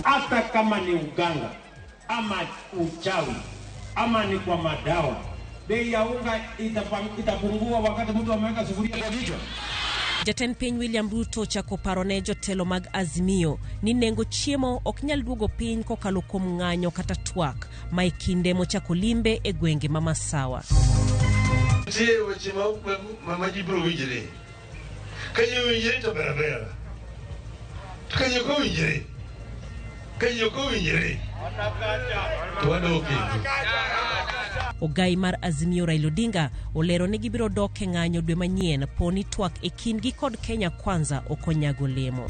hata kama ni uganga ama uchawi ama ni kwa madawa, bei ya unga itapungua wakati mtu ameweka sufuria kwa kichwa. Jatend piny William Ruto chako parone jotelo mag Azimio ni nengo chiemo ok nyal duogo piny kokalo kuom ng'anyo kata twak ma e kinde mochako limbe e gwenge ma masawa. Tie weche ma ji biro winjre. Kanyo winjre to berabera. Kanyo ko winjre. Kanyo ko winjre. Ogai mar Azimio Raila Odinga olero ni gibiro dok e ng'anyo dwe manyien poni twak e kindgi kod Kenya Kwanza okonyago lemo.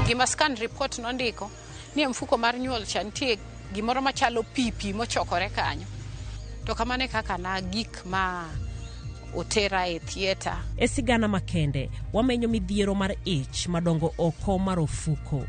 Gima scan report nondiko ni mfuko mar nyuol cha nitie gimoro machalo pipi mochokore kanyo. To kamane kaka na gik ma otera e theater. E sigana makende wamenyo midhiero mar ich madongo oko mar ofuko.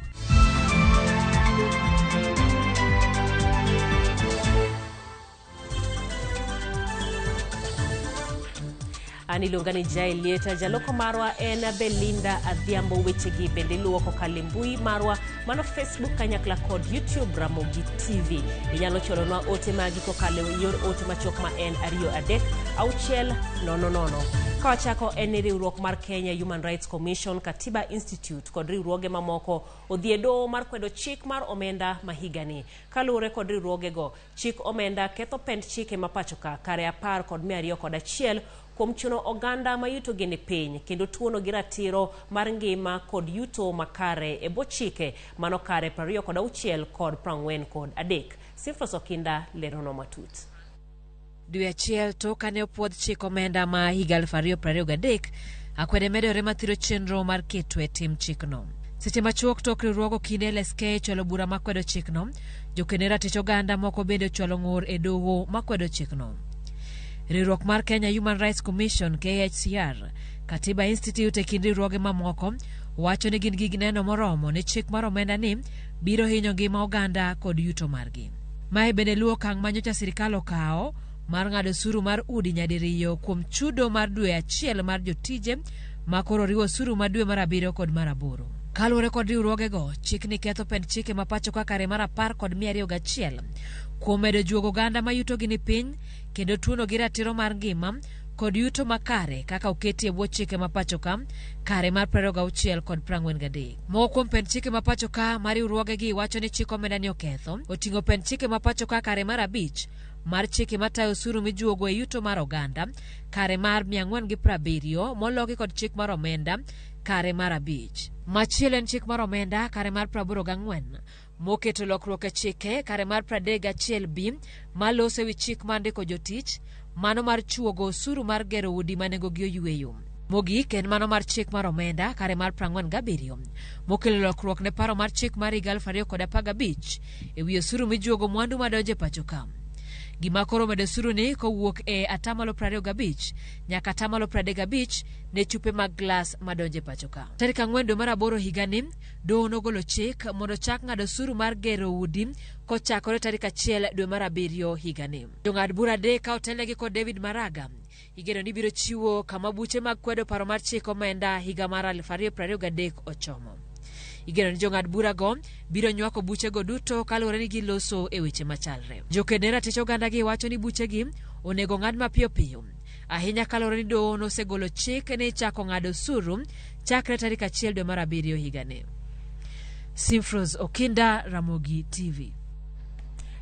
Anilongani Jai Lieta jaloko marwa en Belinda Adhiambo. Weche gi bende luoko kalembui marwa mano Facebook kanyakla kod YouTube Ramogi TV. Inyalo cholonwa ote magi kokalo yor ote machok ma en 2-3-6-000. Kawachako en riwruok mar Kenya Human Rights Commission, Katiba Institute kod riwruoge mamoko odhiedo mar kwedo chik mar omenda mahigani. Kalure kod riwruoge go, chik omenda ketho pend chike mapachoka kare 10 kod 201 kuom chuno oganda ma yuto gene piny kendo tuono gi ratiro mar ngima kod yuto makare e bochike mano kare 26 kod 43. Sifros Okinda lerono matut. Dwe achiel to kane opuodh chik omenda ma higa 2023 akwede medore mathiro chenro mar keto e tim chikno. Seche machuok tok riwruogo kinde LSK cholo bura makwedo chikno, jokene ratich oganda moko bende cholo ng'ur e doho makwedo chikno. Riwruok mar Kenya Human Rights Commission KHCR, Katiba Institute e kind riwruoge mamoko wacho ni gin gi neno moromo ni chik mar omenda ni biro hinyo ngima oganda kod yuto margi. Mae bende luwo okang' ma nyocha sirikal okawo mar ng'ado osuru mar udi nyadiriyo kuom chudo mar dwe achiel mar jotije ma koro riwo osuru mar dwe mar 7 kod mar 8. Kaluwore kod riwruoge go, chik ni ketho pend chike mapacho kare mar 10 kod 201 kuom medo juogo oganda ma yuto gi ni piny kendo tuono gi ratiro mar ngima kod yuto makare kaka oketi e bwo chike mapacho kare mar 26 kod 43. Moko kuom pend chike mapacho mar riwruoge gi wacho ni chik omenda ni oketho oting'o pend chike mapacho kare mar 5 mar chike matayo osuru mijuogo e yuto mar oganda kare mar 470 mologi kod chik mar omenda kare mar 5. Machielo en chik mar omenda kare mar 84 moketo lokruok e chike kare mar 31B malose wi chik mar ndiko jotich, mano mar chuogo osuru mar gero udi manengo gi oyweyo. Mogik en mano mar chik mar omenda kare mar 47 mokelo lokruok ne paro mar chik mar 2015 e wi osuru mijuogo mwandu madonje pacho ka. Gima koro medo osuru ni kowuok e 25% nyaka 35% ne chupe mag glas madonje pacho ka. Tarik 4 dwe mar 8 higani, doho nogolo chik mondo chak ng'ado osuru mar gero udi kochakore tarik 1 dwe mar 7 higani. Jong'ad bura ka otelegi kod David Maraga igeno ni biro chiwo kama buche mag kwedo paro mar chik omenda higa mar 2023 ochomo. Igeno ni jong'ad bura go biro nywako buche go duto kaluwore ni giloso e weche machalre. Jokene ratich oganda gi wacho ni buche gi onego ng'ad mapiyo piyo, ahinya kaluwore ni doho nosegolo chik ni chako ng'ado osuru chakre tarik 1 dwe mar 7 higani. Sifros Okinda, Ramogi TV.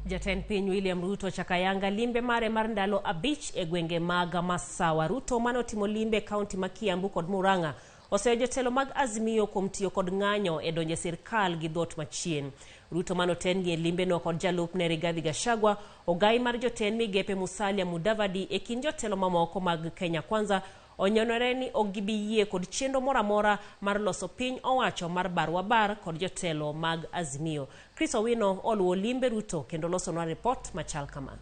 Jatend piny William Ruto chakayanga limbe mare mar ndalo 5 e gwenge mag masawa. Ruto manotimo limbe kaunti ma Kiambu kod Murang'a oseyo jotelo mag Azimio kuom tiyo kod ng'anyo e donje sirkal gi dhot machien. Ruto manoten gi limbe no kod jalupne Rigathi Gachagua, ogai mar joten migepe Musalia Mudavadi e kind jotelo mamoko mag Kenya Kwanza onyonore ni ogibiyie kod chenro moramora mar loso piny owacho mar barwabar kod jotelo mag Azimio. Chris Owino oluwo limbe Ruto kendo loso na report machal kama.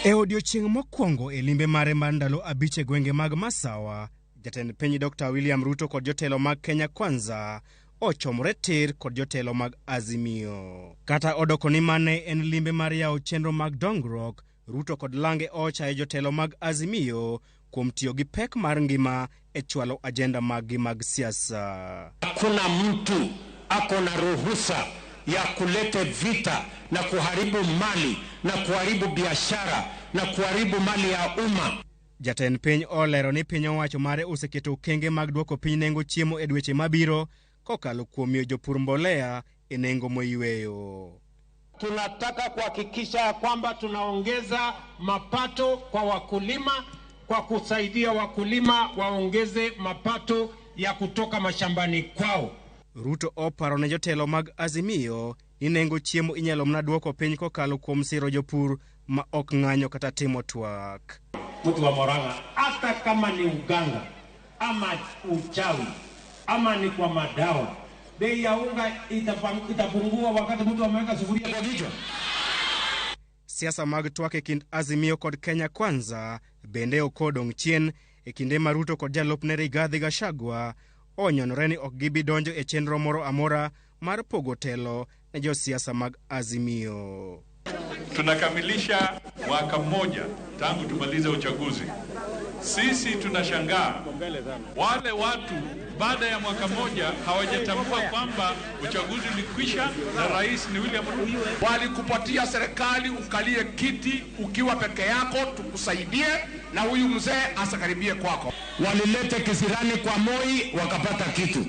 E odiochieng' mokwongo e limbe mare mar ndalo 5 e gwenge mag masawa, jatend piny Dr. William Ruto kod jotelo mag Kenya Kwanza ochomore tir kod jotelo mag Azimio. Kata odoko ni mane en limbe mar yawo chenro mag dongruok, Ruto kod lange ocha e jotelo mag Azimio kuom tiyo gi pek mar ngima e chwalo ajenda magi mag siasa. Hakuna mtu ako na ruhusa ya kuleta vita na kuharibu mali na kuharibu biashara na kuharibu mali ya umma. Jatend piny olero ni piny owacho mare oseketo kenge mag duoko piny nengo chiemo e dweche mabiro kokalo kuom miyo jopur mbolea e nengo moyweyo. Tunataka kuhakikisha kwamba tunaongeza mapato kwa wakulima kwa kusaidia wakulima waongeze mapato ya kutoka mashambani kwao. Ruto oparo ne jotelo mag Azimio ni nengo chiemo inyalo mna duoko piny kokalo kuom siro jopur ma ok ng'anyo kata timo twak. Mtu wa Murang'a, hata kama ni uganga ama uchawi ama ni kwa madawa, bei ya unga itapungua wakati mtu ameweka sufuria kwa kichwa. Siasa mag twak e kind Azimio kod Kenya Kwanza bende okodong' chien e kinde ma Ruto kod jalupne Rigathi Gachagua onyonore ni ok gibi donjo e chenro moro amora mar pogo telo ne josiasa mag Azimio. Tunakamilisha mwaka mmoja tangu tumalize uchaguzi. Sisi tunashangaa wale watu baada ya mwaka mmoja hawajatambua kwamba uchaguzi ulikwisha na rais ni William Ruto. Walikupatia serikali ukalie kiti ukiwa peke yako tukusaidie na huyu mzee asakaribie kwako. Walilete kisirani kwa Moi wakapata kitu.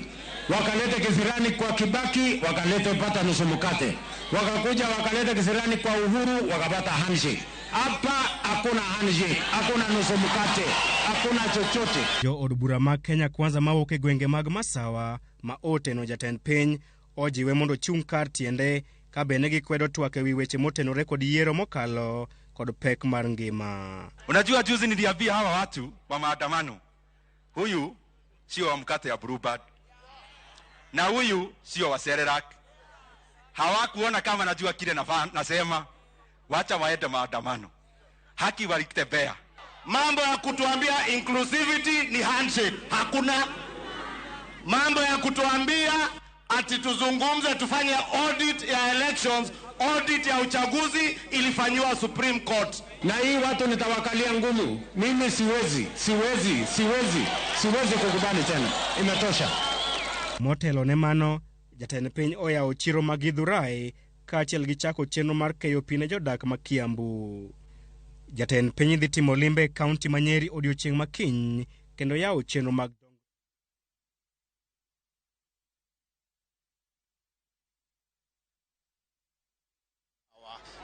Wakalete kisirani kwa Kibaki wakalete pata nusu mkate. Wakakuja wakalete kisirani kwa Uhuru wakapata handshake. Hapa hakuna handshake, hakuna nusu mkate, hakuna chochote. Jo od bura mag Kenya Kwanza mawuok e gwenge mag Masawa ma oteno jatend piny ojiwe mondo chung' kar tiende ka bende gikwedo twak ewi weche motenore kod yiero mokalo kod pek mar ngima. Unajua juzi niliambia hawa watu wa maandamano, huyu sio wa mkate ya Bluebird na huyu sio wa Serelak. Hawakuona kama najua kile nasema. Wacha waende maandamano. Haki walitembea. Mambo ya kutuambia inclusivity ni handshake. Hakuna mambo ya kutuambia ati tuzungumze tufanye audit ya elections, audit ya uchaguzi ilifanywa Supreme Court. Na hii watu nitawakalia ngumu. Mimi siwezi kukubali tena. Imetosha. Motelo ne mano, jatend piny oyawo chiro mag Githurai kaachiel gi chako chenro mar keyo pi ne jodak ma Kiambu. Jatend piny dhi timo limbe kaunti ma Nyeri odiochieng' makiny kendo yawo chenro mag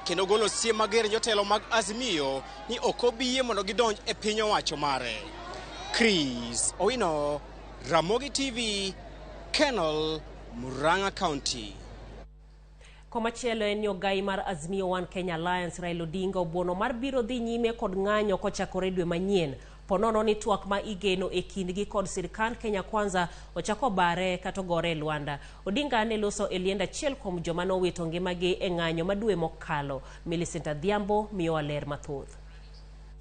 kendo golo siem mager jotelo mag Azimio ni ok obiyie mondo gidonj e piny owacho mare. Chris Owino, Ramogi TV, Kenol, Murang'a County. Komachielo en ogai mar Azimio One Kenya Alliance Raila Odinga obuono mar biro dhi nyime kod ng'anyo kochakore dwe manyien. Ponono ni twak ma igeno e kindgi kod sirkand Kenya Kwanza ochako bare kata gore Luanda. Odinga ne loso e lienda achiel kuom joma nowito ngimagi e ng'anyo madwe mokalo. Millicent Adhiambo miyo aler mathoth.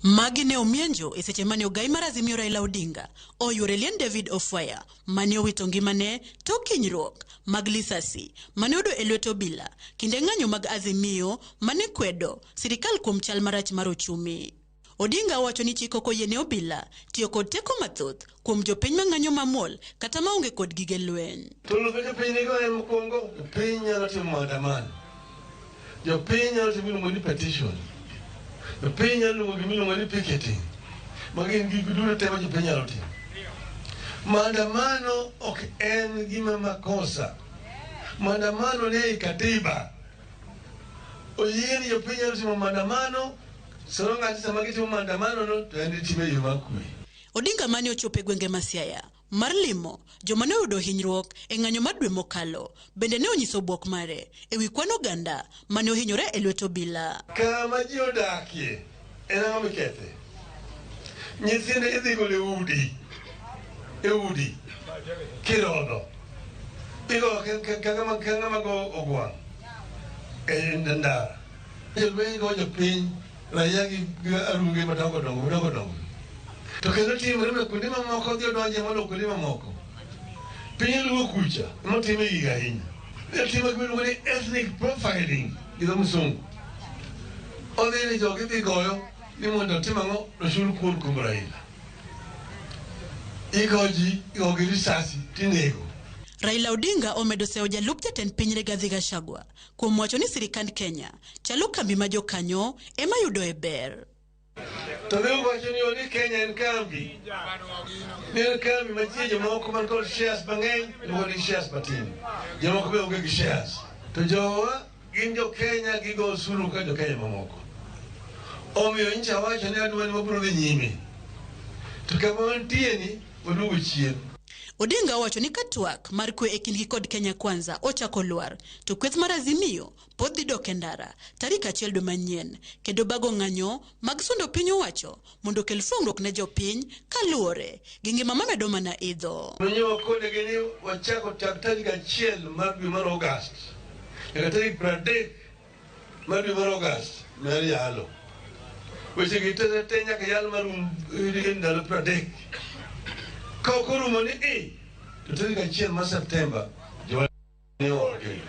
Magi ne omienjo e seche mane ogai mar Azimio Raila Odinga oyuore lien David Ofwaya mane owito ngimane tok kinyruok mag lisasi mane odo e lwet obila kinde ng'anyo mag Azimio mane kwedo sirikal kuom chal marach mar ochumi. Odinga wacho ni chik ok oyiene obila tiyo kod teko mathoth kuom jopiny mang'anyo mamol kata maonge kod gige lweny. Tolo ka jopiny nigo e mokwongo, jopiny nyalo timo maandamano. Jopiny nyalo timo petition. Jopiny nyalo luongo gimiluongo ni picketing. Magin gik duto te ma jopiny nyalo timo. Maandamano ok en gima makosa. Maandamano ni e katiba. Oyieni jopiny nyalo timo maandamano. Odinga mane ochopo e gwenge ma Siaya mar limo joma ne oyudo hinyruok e ng'anyo mar dwe mokalo bende ne onyiso buok mare e wi kwan oganda mane ohinyore e lwet obila. Kama ji odakie en ang'o mikethe? Nyithinde idhi golo e udi kirodho igo kang'ama go ogwang' e ndara. Jolweny go jopiny raia gi arunge madongo dongo. To kendo timore me kuonde mamoko dhi odonje malo kuonde mamoko. Piny luo kucha, emotime giga ahinya. Timo gimiluongo ni ethnic profiling gi dho msungu. Odhi ni jogi dhi goyo ni mondo otim ang'o, nochul kuor kuom Raila. ikoji ikogi risasi tinego. Raila Odinga omedo seyo jalup jatend piny Rigathi Gachagua kuom wacho ni sirikand Kenya chalo kambi ma jokanyo ema yudoe ber. To ne wacho ni oni Kenya en kambi. Ne en kambi mantie jomoko man kod shares mang'eny ni shares matin. Jomoko be onge gi shares. To jowa gin jo Kenya gigo osuru ka jo Kenya mamoko. Omiyo ncha wacho ni adwa ni wabiro dhi nyime. To kama wantie ni waduogo chien. Odinga wacho ni katwak mar kwe e kindgi kod Kenya Kwanza ochako lwar, to kweth mar Azimio pod dhi dok e ndara tarik 1 dwe manyien kendo bago ng'anyo mag sundo piny owacho mondo kel fuong'ruok ne jopiny kaluwore gi ngima mamedo mana idho. Manyo kode gini wachako tarik 1 mar dwe mar August. Nyaka tarik 30 mar dwe mar August mar yalo. Weche gi te nyaka yal mar ndalo 30. Koro moni to tarik 1 mar Septemba jowani okay.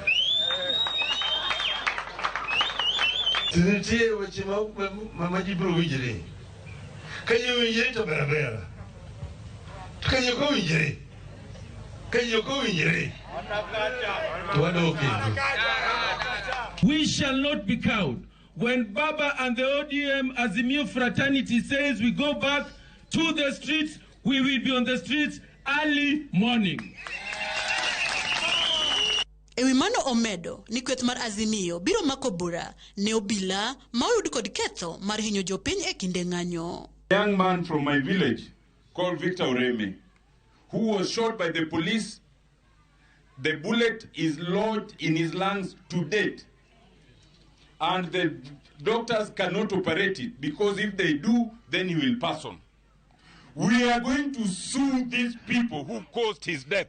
Tinitie weche ma ji biro winjre. Ka ji winjre to bera. Ka ji ko winjre. To wadok kendo. We shall not be cowed. When Baba and the ODM Azimio fraternity says we go back to the streets, we will be on the streets early morning. Ewi mano omedo ni kweth mar Azimio biro mako bura ne obila ma oyud kod ketho mar hinyo jopiny e kinde ng'anyo. A young man from my village called Victor Oimore, who was shot by the police. The bullet is lodged in his lungs to date. And the doctors cannot operate it because if they do, then he will pass on. We are going to sue these people who caused his death.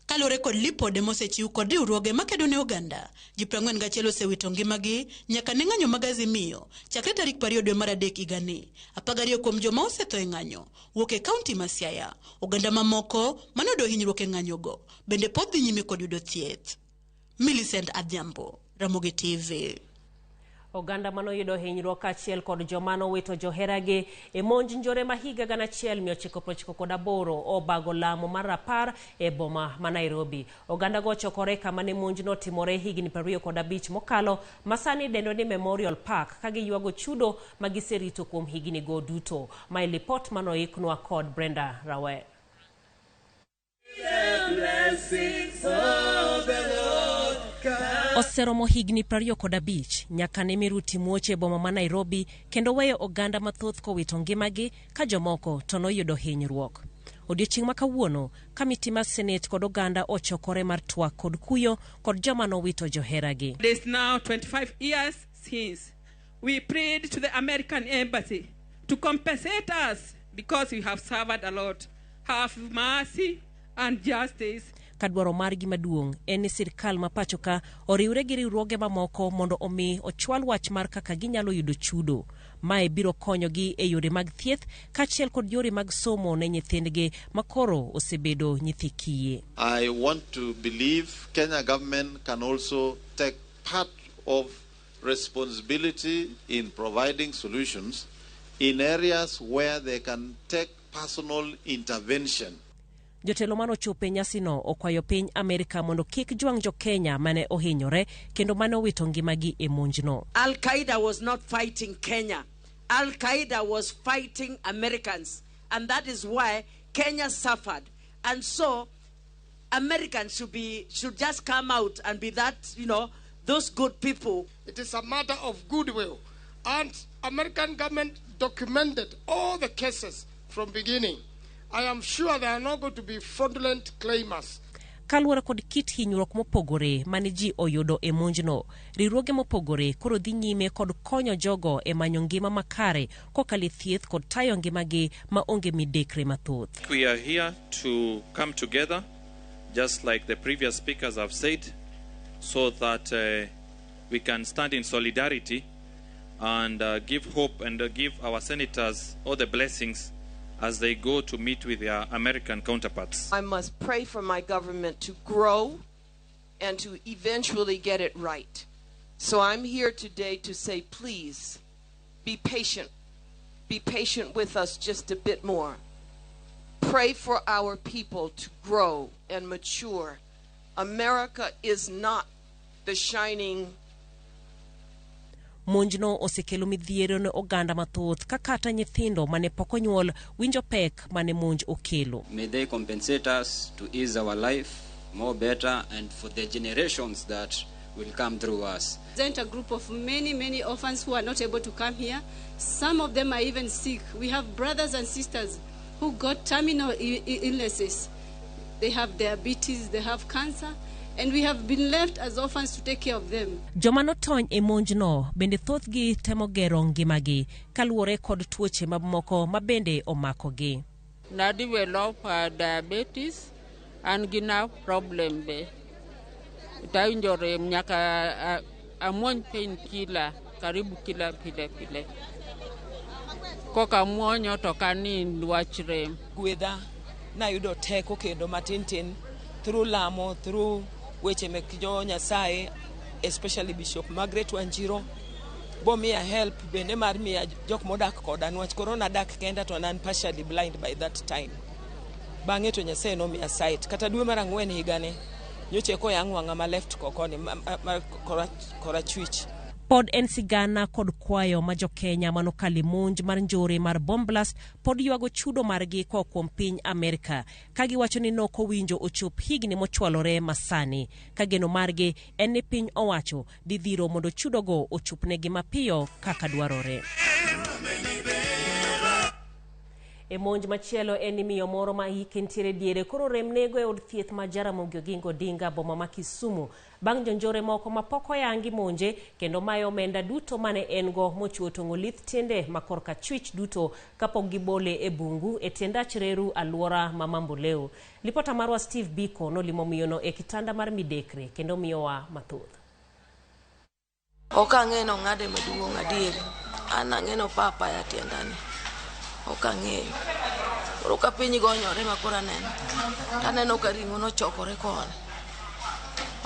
Kalore kod lipode mosechiw kod riwruoge makedo ne oganda, ji 41 osewito ngimagi nyaka ne ng'anyo mag Azimio chakre tarik 20 dwe mar adek higani. 12 kuom joma osetho e ng'anyo wuok e kaunti ma Siaya. Oganda mamoko manodo hinyruok e ng'anyogo bende pod dhi nyime kod yudo thieth. Millicent Adhiambo, Ramogi TV. Oganda manoyudo hinyruok achiel kod jomano wito joheragi e monj njore ma higa 1998 obago lamo mar 10 e boma ma Nairobi. Oganda go chokore kama ne monjno timore higni 25 mokalo, masani dendo ni Memorial Park ka giywago chudo magiserito kuom higni go duto. Mai lipot manoiknwa kod Brenda Rawe. Oseromo higni 25 nyaka ne miruti muoche boma ma Nairobi kendo weyo oganda mathoth kowito ngimagi ka jomoko to noyudo hinyruok. Odiochieng' ma kawuono kamiti mar Senate kod oganda ochokore mar twak kod kuyo kod joma nowito joheragi. It is now 25 years since we prayed to the American embassy to compensate us because we have suffered a lot. Have mercy and justice. Kadwaro margi maduong' en ni sirkal ma pachoka oriwre gi riwruoge mamoko mondo omi ochwal wach mar kaka ginyalo yudo chudo. Mae biro konyogi e yore mag thieth kaachiel kod yore mag somo ne nyithindgi makoro osebedo nyithi kiye. I want to believe Kenya government can also take part of responsibility in providing solutions in areas where they can take personal intervention. Jotelo mano chope nyasino okwayo piny Amerika mondo kik jwang' jo Kenya mane ohinyore kendo mane owito ngimagi e monjno. Al-Qaeda was not fighting Kenya. Al-Qaeda was fighting Americans, and that is why Kenya suffered. And so Americans should just come out and be that, those good people. It is a matter of goodwill, and American government documented all the cases from beginning. I am sure they are not going to be fraudulent claimers. Kaluwore kod kit hinyruok mopogore mane ji oyudo e monjno, riwruoge mopogore koro dhi nyime kod konyo jogo e manyo ngima makare kokalo thieth kod tayo ngimagi ma onge midekre mathoth. We are here to come together, just like the previous speakers have said, so that we can stand in solidarity and give hope and give our senators all the blessings as they go to meet with their American counterparts. I must pray for my government to grow and to eventually get it right. So I'm here today to say, please, be patient. Be patient with us just a bit more. Pray for our people to grow and mature. America is not the shining. Monjno osekelo midhiero ne oganda mathoth kakata nyithindo mane pokonyuol winjo pek mane monj okelo. May they compensate us to ease our life more better and for the generations that will come through us. A group of many orphans who are not able to come here. Some of them are even sick. We have brothers and sisters who got terminal illnesses. They have diabetes, they have cancer, and we have been left as orphans to take care of them. Joma notony e monjno bende thothgi temo gero ngimagi kaluwore kod tuoche mamoko mabende omakogi. Na develop diabetes and gina problem be. Itainjore mnyaka amon pain kila karibu kila pile. Koka mwonyo tokani ndwachre. Gwedha na yudo teko kendo matintin through lamo, through weche mek jo Nyasaye, especially Bishop Margaret Wanjiro. Bo miya help bende mar miya jok modak koda nwach corona dak kenda to nan partially blind by that time. Bang'e to Nyasaye no miya sight. Kata dwe mar 4 higane nyoche ko yang wanga ma left kokoni korachwich. Pod en sigana kod kwayo ma jo Kenya manokali monj mar njore mar bomb blast pod yuago chudo margi kwa kuom piny Amerika kagi wacho ni noko winjo ochop higni mochwalore masani kageno margi en ni piny owacho didhiro mondo chudogo ochupnegi mapiyo kaka dwarore. E monj machielo en miyo moro ma hike ntiere diere koro rem nego e od thieth ma Jaramogi Oginga Odinga boma ma Kisumu bang' jonjore moko ma pok oyangi monje kendo mayo omenda duto mane en go mochuo tong'o lith tiende ma korka chwich duto kapok gibole e bungu e tiendach reru alwora ma Mamboleo. Lipota marwa Steve Biko nolimo miyono e kitanda mar midekre kendo miyowa mathoth. Okang'eno ng'ade maduong' adieri. An ang'eno papa ya tiendani. Okang'eyo. Koro ka piny gonyore makora neno. Taneno ka ring'o nochokore koni.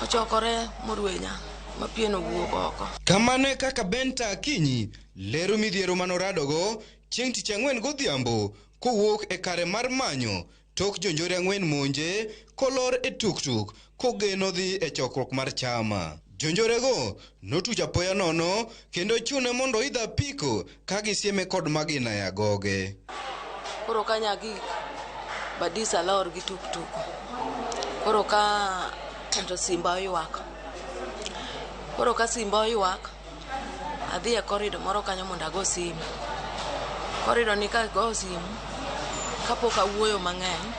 Ochokore morwenya mapieno wuok oko. Kamano kaka Benta Akinyi lero midhiero manoradogo chieng' tich ang'wen godhiambo kowuok e kare mar manyo tok jonjore 4 monje kolor e tuktuk kogeno dhi e chokruok mar chama. Jonjorego notucha apoya nono kendo chune mondo idha piko ka gisieme kod magina ya goge. Koro ka nyagi badisa lor gi tuktuk. Koro ka ento simba oywak. Koro ka simba oywak adhi e korido moro kanyo mondo ago simu. Korido ni ka go simu kapok awuoyo mang'eny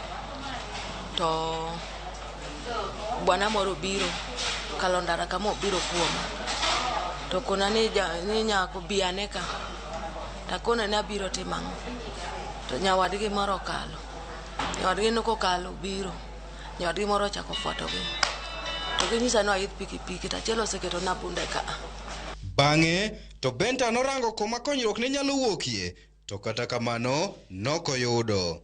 to bwana moro biro kalondara kama biro kuoma to kona ni nyako biane ka takona ne abiro timang to nyawadgi moro kalo nyawadgi noko kalo biro nyawadgi moro chako fotogi to ginyisa no aidh pikipiki tachielo seketo na bunde ka. Bang'e to Benta norango koma konyruok ne nyalo wuokie to kata kamano nokoyudo.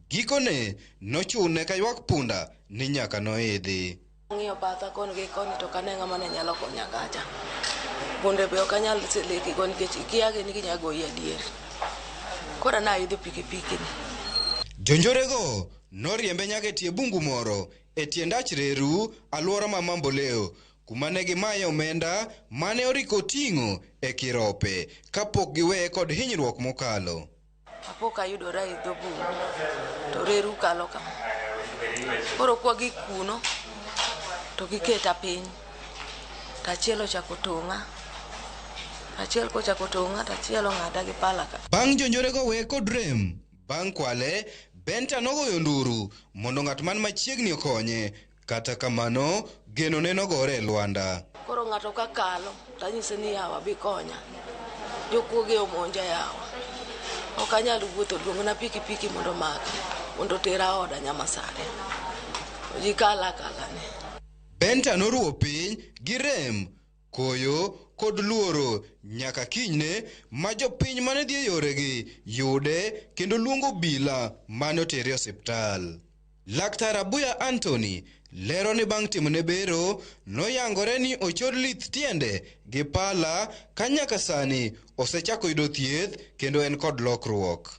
Gikone nochune ka ywak punda ni nyaka noidhi. Ng'iyo batha koni gi koni to kanenga mane nyalo konya kacha. Bunde be okanyal seleki koni nikech ikiage ni kinyago ya dier. Kora na idho pikipiki ni. Jonjorego noriembe nyaka tie bungu moro e tiendach reru alwora ma Mamboleo kuma ne gimaye omenda mane oriko ting'o e kirope kapok giweye kod hinyruok mokalo. Apok ayudora e dho bungu to reru kalo kama. Koro kwa gikuno to giketa piny tachielo chako tong'a achiel ko chako tong'a tachielo ng'ada gi pala ka. Bang' jonjorego we kod rem bang' kwale Benta nogoyo nduru mondo ng'at man machiegni okonye kata kamano geno ne nogore e lwanda. Koro ng'ato ka kalo tanyise ni yawa bi konya jokuoge omonja yawa okanyal wuotho luongona pikipiki mondo maka mondo tera oda Nyamasare jikala ni. Benta noruo piny gi rem koyo kod luoro nyaka kinyne ma jopiny mane dhi e yoregi yude kendo luongo obila mane otere osiptal. Laktar Abuya Anthony lero ni bang' timone bero noyangore ni ochor lith tiende gi pala ka nyaka sani osechako yudo thieth kendo en kod lokruok.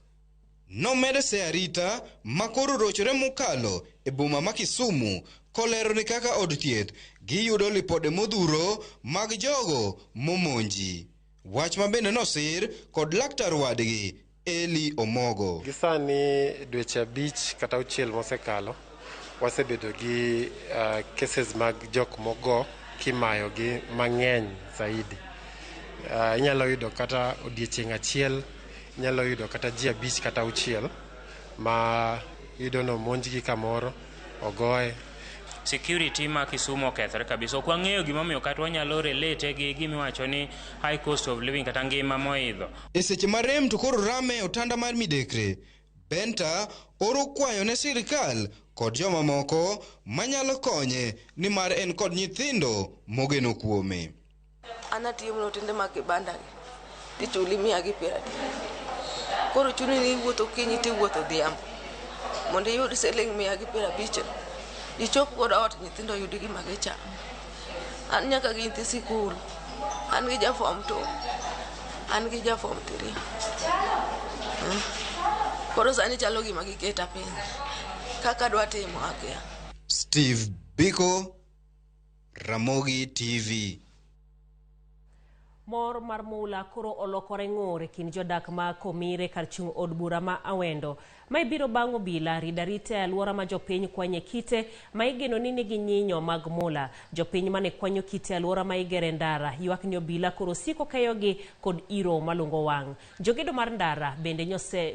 Nomede se arita makoro rochore mokalo e boma ma Kisumu kolero ni kaka od thieth giyudo lipode modhuro mag jogo momonji. Wach ma bende nosir kod laktar wadgi Eli Omogo. Gisani dweche 5 kata 6 mosekalo wasebedo gi cases mag jok mogo kimayo gi mang'eny zaidi. Inyalo yudo kata odiechieng' achiel, inyalo yudo kata ji 5 kata 6 ma yudo no monjgi kamoro ogoye. Security ma Kisumu okethore kabisa. Ok wang'eyo gimomiyo kata wanyalo relate gi gimiwacho ni high cost of living kata ngima moidho. E seche ma rem to koro rame otanda mar midekre, Benta oro kwayo ne sirikal kod joma moko manyalo konye ni mar en kod nyithindo mogeno kuome. Anatiyo mnotende mag kibanda gi tichuli 150. Koro chuni ni wuotho kinyi ti wuotho dhiambo mondo iyud siling 150 ichop kod ot nyithindo yudi gima gichamo. An nyaka gi nyithi sikul, an gi ja form 2, an gi ja form 3. Koro sani chalo gima giketa piny kaka dwa timo akia. Steve Biko, Ramogi TV. Mor mar mula koro olokore ng'ore kin jodak ma Komire kar chung' od bura ma Awendo ma ibiro bang' obila ridarite e alwora ma jopiny kwanye kite ma igeno ni nigi nyinyo mag mula. Jopiny mane kwanyo kite alwora ma igere ndara ywak ni obila koro siko keyogi kod iro malungo wang'. Jogedo mar ndara bende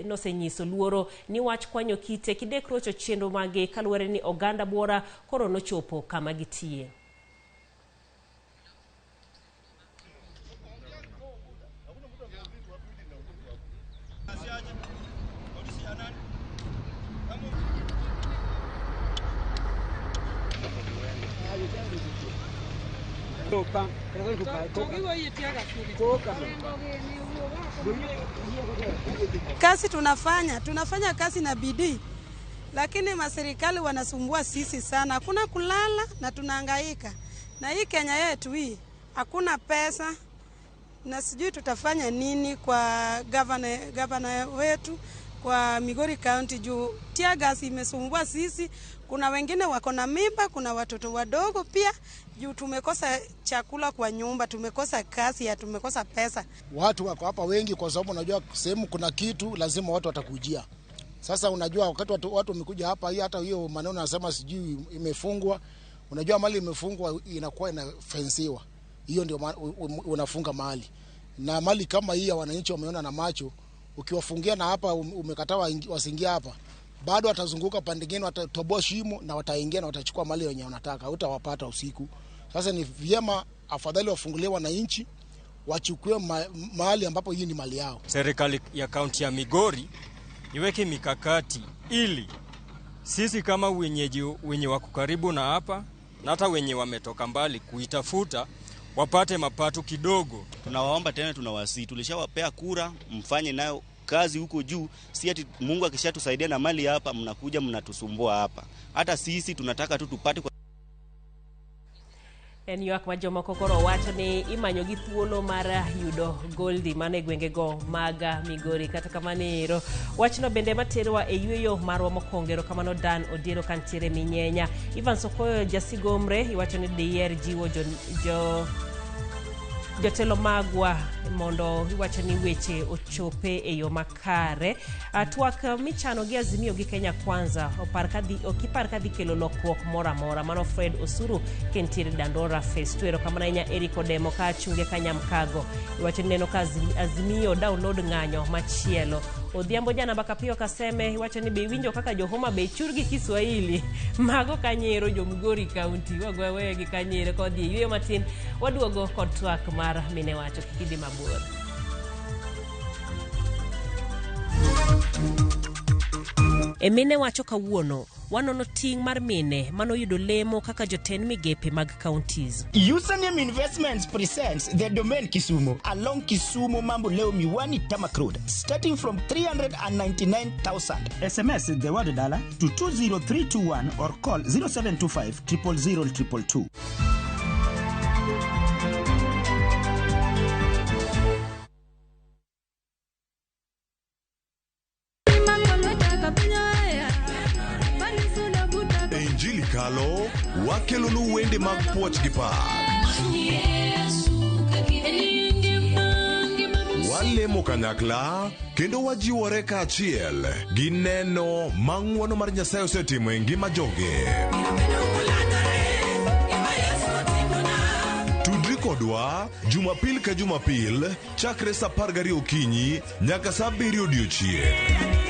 nosenyiso luoro ni wach kwanyo kite kidek rocho chenro magi kaluwore ni oganda buora koro nochopo kama gitiye. Kazi tunafanya kazi na bidii, lakini maserikali wanasumbua sisi sana. Hakuna kulala na tunahangaika. Na hii Kenya yetu hii hakuna pesa na sijui tutafanya nini kwa governor wetu kwa Migori County juu tear gas imesumbua sisi. Kuna wengine wako na mimba, kuna watoto wadogo pia juu tumekosa chakula kwa nyumba, tumekosa kazi ya tumekosa pesa. Watu wako hapa wengi kwa sababu unajua sehemu kuna kitu lazima watu watakujia. Sasa unajua wakati watu wamekuja hapa hii hata hiyo maneno nasema sijui imefungwa. Unajua mali imefungwa inakuwa inafensiwa. Hiyo ndio unafunga mali. Na mali kama hii wananchi wameona na macho, ukiwafungia na hapa umekataa wasingia hapa, bado watazunguka pande nyingine, watatoboa shimo na wataingia na watachukua mali yenye wanataka, hutawapata usiku. Sasa ni vyema afadhali wafungulie wananchi wachukue mahali ambapo hii ni mali yao. Serikali ya kaunti ya Migori iweke mikakati ili sisi kama wenye wako karibu na hapa na hata wenye wametoka mbali kuitafuta wapate mapato kidogo. Tunawaomba tena, tulishawapea kura, mfanye nayo kazi huko juu. Si ati Mungu akishatusaidia na mali hapa mnakuja mnatusumbua hapa. Hata sisi tunataka tu tupate kwa En ywak ma jomoko koro wacho ni imanyo gi thuolo mar yudo goldi mane gwengego maga Migori. Kata kamano wachno bende materwa e yweyo marwa mokongero kamano Dan Odiero kantiere Minyenya. Ivan Sokoyo jasigomre iwacho ni dier jiwo jotelo magwa mondo iwacho ni weche ochope e yo makare. Twak michano gi Azimio gi Kenya Kwanza okipar kadhi kelo lokruok mora mora. Mano Fred Osuru kentiere Dandora Phase 2 kamano nya Eriko Demo ka chunge Kanyamkago iwacho ni neno ka Azimio download ng'anyo machielo. Odhiambo jana baka pio kaseme iwacho ni be winjo kaka Johoma be churgi Kiswahili mago Kanyero jo Migori County wagwewe gi Kanyero kodhi ywe matin waduogo kod twak mar mine wacho kikidi mabor. E mine wacho kawuono wanono ting' mar mine manoyudo lemo kaka jotend migepe mag counties. Username Investments presents the domain Kisumu along Kisumu Mambo Leo Miwani Tamak Road starting from 399,000. SMS the word dollar to 20321 or call 0725 000 222. Injili kalo wakelonu wende mag puoch gi pak. Walemo kanyakla kendo wajiwore kaachiel gi neno mang'wono mar Nyasaye osetimo e ngima joge. Tudri kodwa Jumapil ka Jumapil chakre sa 12 okinyi nyaka sa 7 odiechieng'.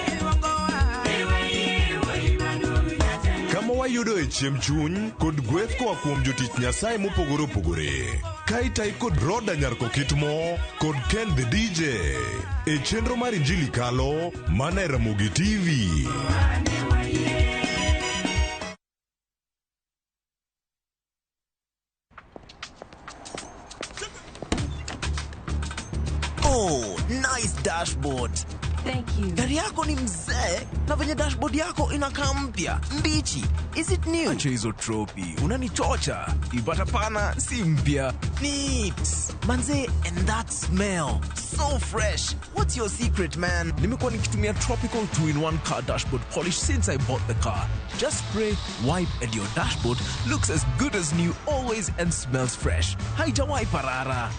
Wayudo e chiem chuny kod gweth koa kuom jotich Nyasaye mopogore opogore. Kaitai kod Roda Nyarko Kitmo kod Ken the DJ e chenro mar Injili kalo mana e Ramogi TV. Oh, nice dashboard. Thank you. Gari yako ni mzee na venye dashboard yako inakaa mpya, mbichi. Is it new? Acha hizo tropi. Unanichocha. Ipata pana si mpya. Neat. Manze, and that smell. So fresh. What's your secret, man? Nimekuwa nikitumia Tropical 2-in-1 car dashboard polish since I bought the car. Just spray, wipe, and your dashboard looks as good as new always and smells fresh. Haijawai parara.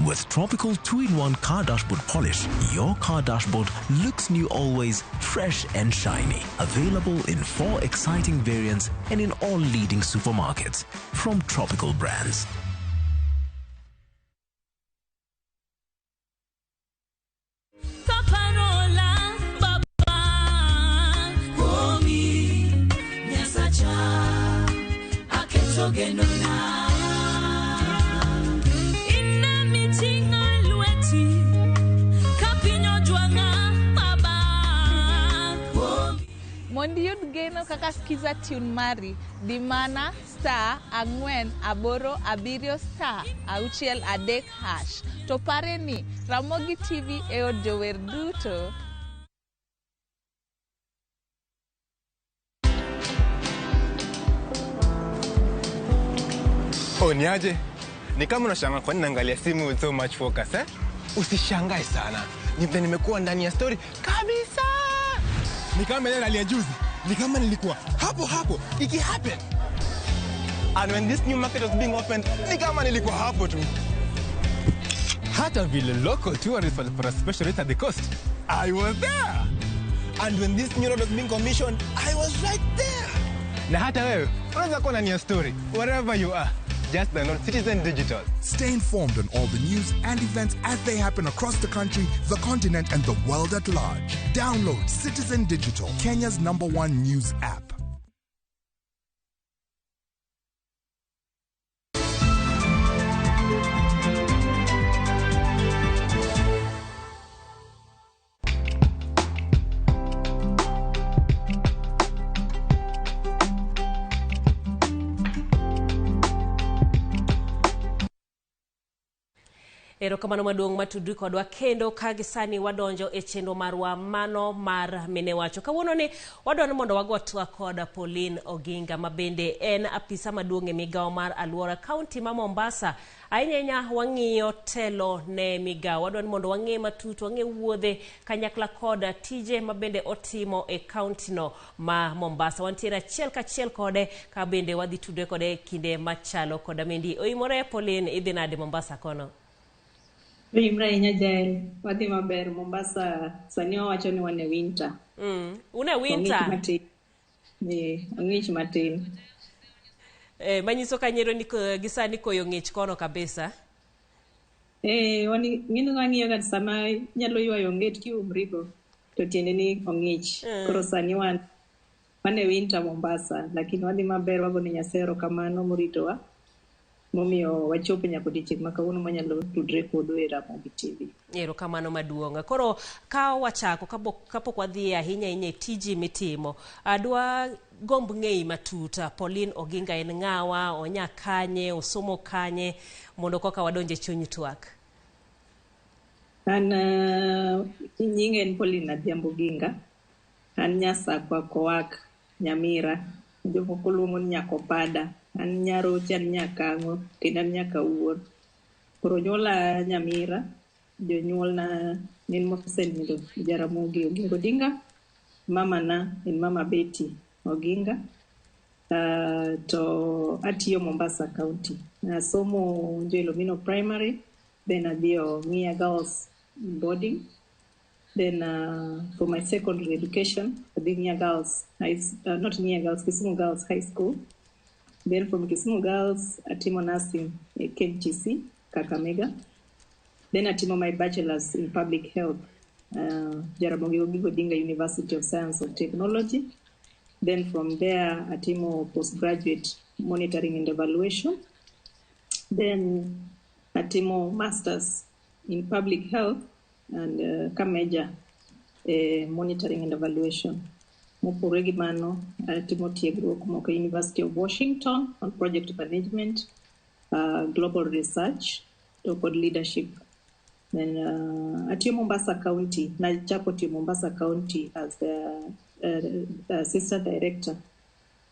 With Tropical 2-in-1 car dashboard polish, your car dashboard looks new always, fresh and shiny. Available in 4 exciting variants and in all leading supermarkets from Tropical brands. Mondi yud geno kaka skiza tune mari di mana *487*6 to pare ni Ramogi TV e od jower duto. Niaje? Ni kama unashangaa kwa nini naangalia simu with so much focus, eh? Usishangae sana. Nimekuwa ndani ya story kabisa. Ni kama yeye aliye juzi. Ni kama nilikuwa hapo iki happen. And when this new market was being opened, ni kama nilikuwa hapo tu. Hata vile local tourists for a special rate at the coast, I was there. And when this new road was being commissioned, I was right there. Na hata wewe unaweza kuwa ndani ya story wherever you are. Just download Citizen Digital. Stay informed on all the news and events as they happen across the country, the continent, and the world at large. Download Citizen Digital, Kenya's #1 news app. Erokamano maduong' matudri kodwa kendo kagisani wadonjo e chenro marwa mano mar mine wacho. Kawuono ni wadwani mondo wagotwa koda Pauline Oginga mabende en apisa maduong' e migawo mar Alwora County ma Mombasa. Ainyenya wang'iyo telo ne migawo. Wadwani mondo wang'e matut, wang'e wuodhe kanyakla koda tije mabende otimo e county no ma Mombasa. Wantiere achiel kachiel kode ka bende wadhi tudre kode kinde machalo koda mendi. Oimore Pauline, idhi nade Mombasa kono? Rimra inya jael, wadhi maber Mombasa, sani wawacho ni wane winter. Une winter? Ng'ich matin. Manyiso kanyero ni gisani koyo ng'ich kono kabisa. Ng'ino ka sama nyalo ywayo onget kiumrigo, to tiende ni ong'ich. Koro sani wane winter Mombasa, lakini wadhi maber, wagone Nyasaye erokamano moritowa. momiyo wachopo nyaka odiochieng' ma kawuono manyalo tudre kodu e Ramogi TV. Erokamano maduong'. Koro ka wachako kapok wadhi ahinya e tiji mitimo, adwa gomb ng'eyi matuta Pauline Oginga en ng'awa, onya kanye, osomo kanye, mondo koka wadonje chuny twak. An nyinga en Pauline Oginga. An nyasakwa Kowak Nyamira, jomoko luongo ni Nyakopada. An nyarocha, an nyakang'o, kendo an nyakawuor. Koro nyola Nyamira, jonyuolna nen mosenindo Jaramogi Oginga Odinga. Mama na en Mama Betty Oginga. To atiyo Mombasa County. Nasomo Joelomino Primary, then adhiyo Ng'ia Girls Boarding. Then for my secondary education, I did Ng'ia Girls, not Ng'ia Girls, Kisumu Girls High School. Then from Kisumu Girls, atimo nursing at KMTC, Kakamega. Then atimo my bachelor's in public health, Jaramogi Oginga Odinga University of Science and Technology. Then from there, atimo postgraduate monitoring and evaluation. Then atimo master's in public health and Kameja monitoring and evaluation. Mopogore gi mano, atimo tiegruok moko University of Washington on project management, global research, to kod leadership. Then atiyo Mombasa County. Nachako tiyo Mombasa County as the assistant director.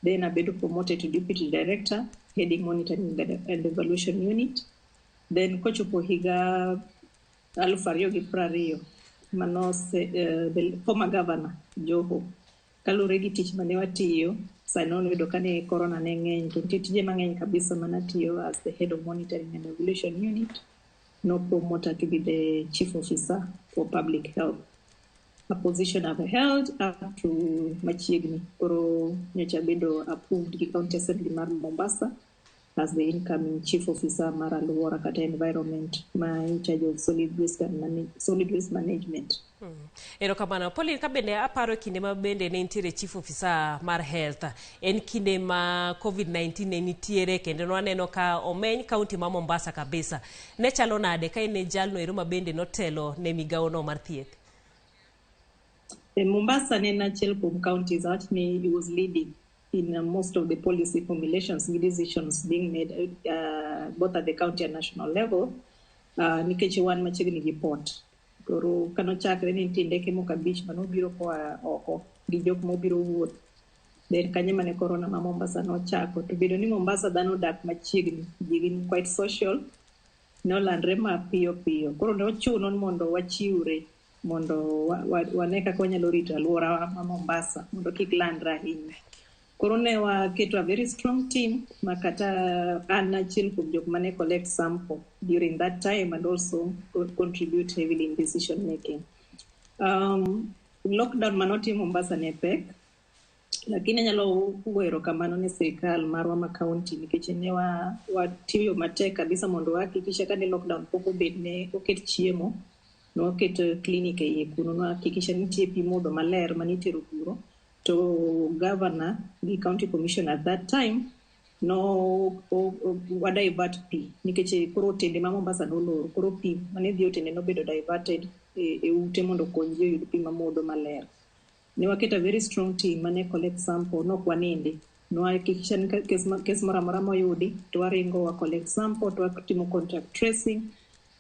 Then abedo promoted to deputy director, heading monitoring and evaluation unit. Then kochopo higa 2020, the former governor Joho kalure gi tich mane watiyo sanono yudo kane corona ne ng'eny to tije mang'eny kabisa manatiyo as the head of monitoring and evaluation unit, no promoter to be the chief officer for public health, a position I've held up to machiegni. Koro nyocha bedo approved gi county assembly mar Mombasa as the incoming chief officer mar aluora kata environment, in charge of solid waste management. Erokamano. Pauline, ka bende aparo kinde ma bende ne nitiere chief officer mar health, en kinde ma COVID-19 ne nitiere kendo waneno ka omeny county ma Mombasa kabisa. Ne chalo nade ka ne jalno ero ma bende notelo ne migawo no mar thieth? Mombasa ne achiel kuom counties that he was leading in most of the policy formulations, decisions being made both at the county and national level. Nikech wan machiegni gi port. Koro kano chakre ni ndeke moko abich manobiro koa oko gi jok mobiro wuoth. Then kanye mane corona ma Mombasa nochako. To bedo ni Mombasa dhano dak machiegni, gin quite social, nolandre mapiyo piyo. Koro ne ochuno mondo wachiwre, mondo wane kaka wanyalo rito alwora ma Mombasa mondo kik landre ahinya. Koro ne waketo a very strong team, makata an achiel kuom jok mane collect sample during that time and also contribute heavily in decision making. Lockdown manoti Mombasa ne pek, lakini nyalo kuwero kamano ne serikal marwa ma county nikech ne watiyo matek kabisa mondo hakikisha kane lockdown poko bed ne oket chiemo, no oket clinic e kuno, no hakikisha nitie pi modho maler manitero kuro. To governor, the county commissioner at that time, no divert pi. Nikech koro tende ma Mombasa no loro, koro pi mane dhi otende no bedo diverted e ute mondo konji yud pi mamodho maler. Ne waketa a very strong team mane collect sample, no kwaninde. No hakikisha ni kes mora mora moyudi, to waringo wa collect sample, to watimo contact tracing,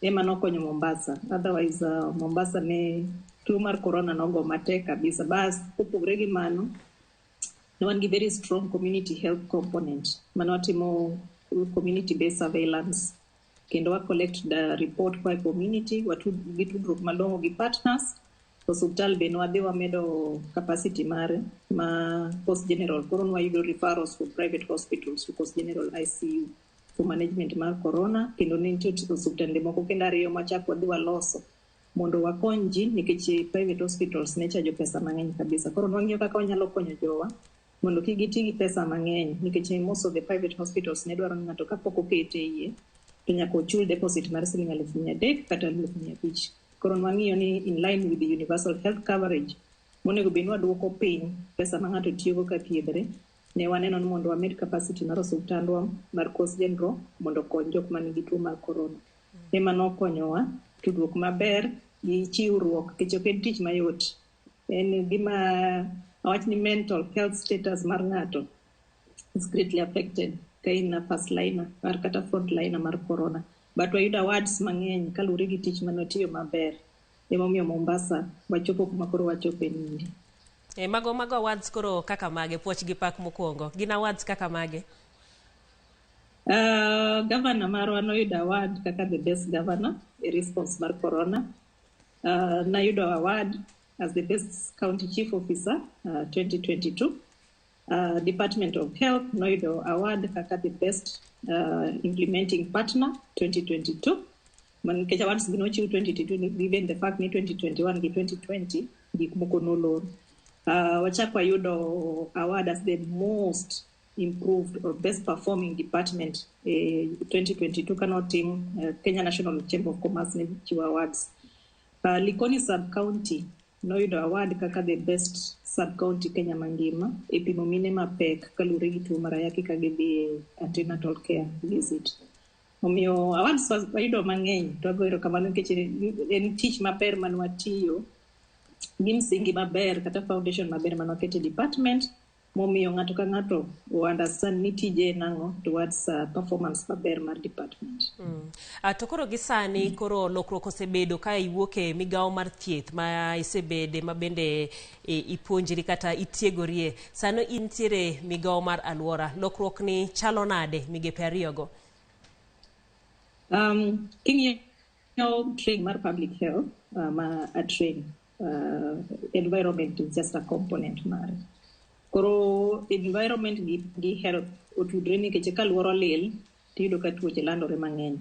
ema no konyo Mombasa. Otherwise, Mombasa ne tuo mar corona nogo matek kabisa. Bas kopogre gi mano, no one gi very strong community health component. Manotimo community based surveillance. Kendo wa collect the report kwa community, watudruok malong'o gi partners. Hospital be no adhi wamedo capacity mare ma Post General. Koro wayudo referrals for private hospitals to Post General ICU for management mar corona. Kendo ne nitie osuptande moko kendo ariyo machako wadhi waloso mondo wakony ji nikech private hospitals ne chajo pesa mang'eny kabisa. Koro nwang'iyo kaka wanyalo konyo jowa mondo kik giti gi pesa mang'eny nikech most of the private hospitals ne dwaro ni ng'ato kapok okete iye to nyaka ochul deposit mar siling 300 kata 500. Koro nwang'iyo ni in line with the universal health coverage, monego bed ni waduoko piny pesa ma ng'ato tiyogo ka thiedhre, ne waneno ni mondo wamed capacity mar osuptandwa mar Coast General mondo okony jok man gi tuo mar corona. Ema nokonyowa tudruok maber gi chiwruok nikech ok en tich mayot. En gima awach ni mental health status mar ng'ato is greatly affected ka in na first liner mar kata front liner mar corona. But wayudo awards mang'eny kaluwore gi tich manotiyo maber. Emomiyo Mombasa wachopo kuma koro wachope nindi. Mago awards koro kaka mage, puoch gi pak mokwongo. Gin awards kaka mage? Governor marwa noyudo award kaka the best governor in response mar corona. Nayudo award as the best county chief officer 2022. Department of Health noyudo award kaka the best implementing partner 2022. Manikecha awards ginochiw 2022 given the fact ni 2021 gi 2020 gik moko nolor. Wachakwa yudo award as the most improved or best performing department 2022 kanotim Kenya National Chamber of Commerce ne chiwo awards. Likoni sub-county noyudo award kaka the best sub-county Kenya mangima e pimo mine mapek kalure gi tuo mar ayaki ka gidhi antenatal care visit. Omiyo awards wayudo mang'eny to agoero kamano nikech en tich maber manwatiyo gi msingi maber kata foundation maber manwakete department momiyo ng'ato ka ng'ato understand ni tije nang'o towards performance maber mar department. To koro gisani koro lokruok osebedo ka iwuoke migawo mar thieth ma isebede ma bende ipuonjri kata itiegorie. Sano intiere migawo mar alwora. Lokruok ni chalo nade migepe ariyogo? King'iyo train mar public health a train environment is just a component mare. Koro environment gi health otudre nikech ka alwora lil tiyudo ka tuoche landore mang'eny.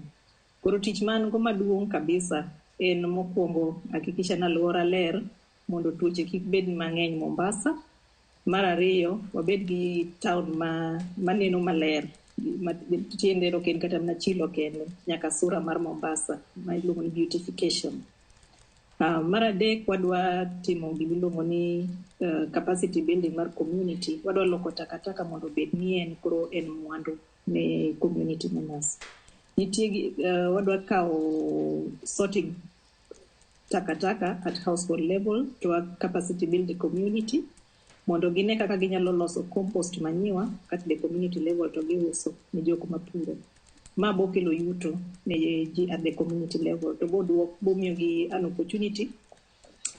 Koro tich man go maduong' kabisa en mokwongo hakikisha na alwora ler mondo tuoche kik bed mang'eny Mombasa. Mar ariyo wabed gi town maneno maler tiende ok en kata mana chilo kende nyaka sura mar Mombasa ma iluongo ni beautification. Mar adek wadwa timo gimiluongo ni capacity building mar community. Wadwa loko takataka mondo obed ni en koro en mwandu ne community members. Wadwa kawo sorting takataka at household level to capacity build the community mondo gine kaka ginyalo loso compost manure at the community level to giuso ne jok mapuro. Ma bokelo yuto ne ji at the community level to bomiyo gi an opportunity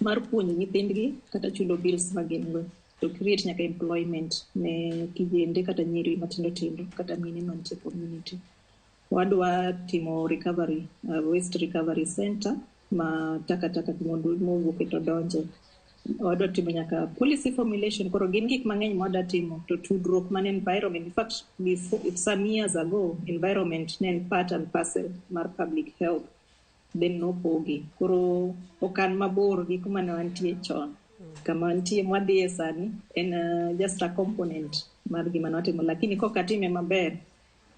mar puonjo nyithindgi kata chulo bills magin go to create nyaka employment ne kijende kata nyiri matindo tindo kata mine mantie community. Wadwa timo recovery waste recovery center ma takataka mondo mowuok to donje. Wadwa timo nyaka policy formulation. Koro gin gik mang'eny mwadwa timo to tudruok man environment. In fact, before some years ago, environment ne part and parcel mar public health. Then no pogi. Koro okan mabor gi kuma ne wantie chon. Kama wantie mwadhiye sani en just a component mar gima notimo. Lakini kokatime maber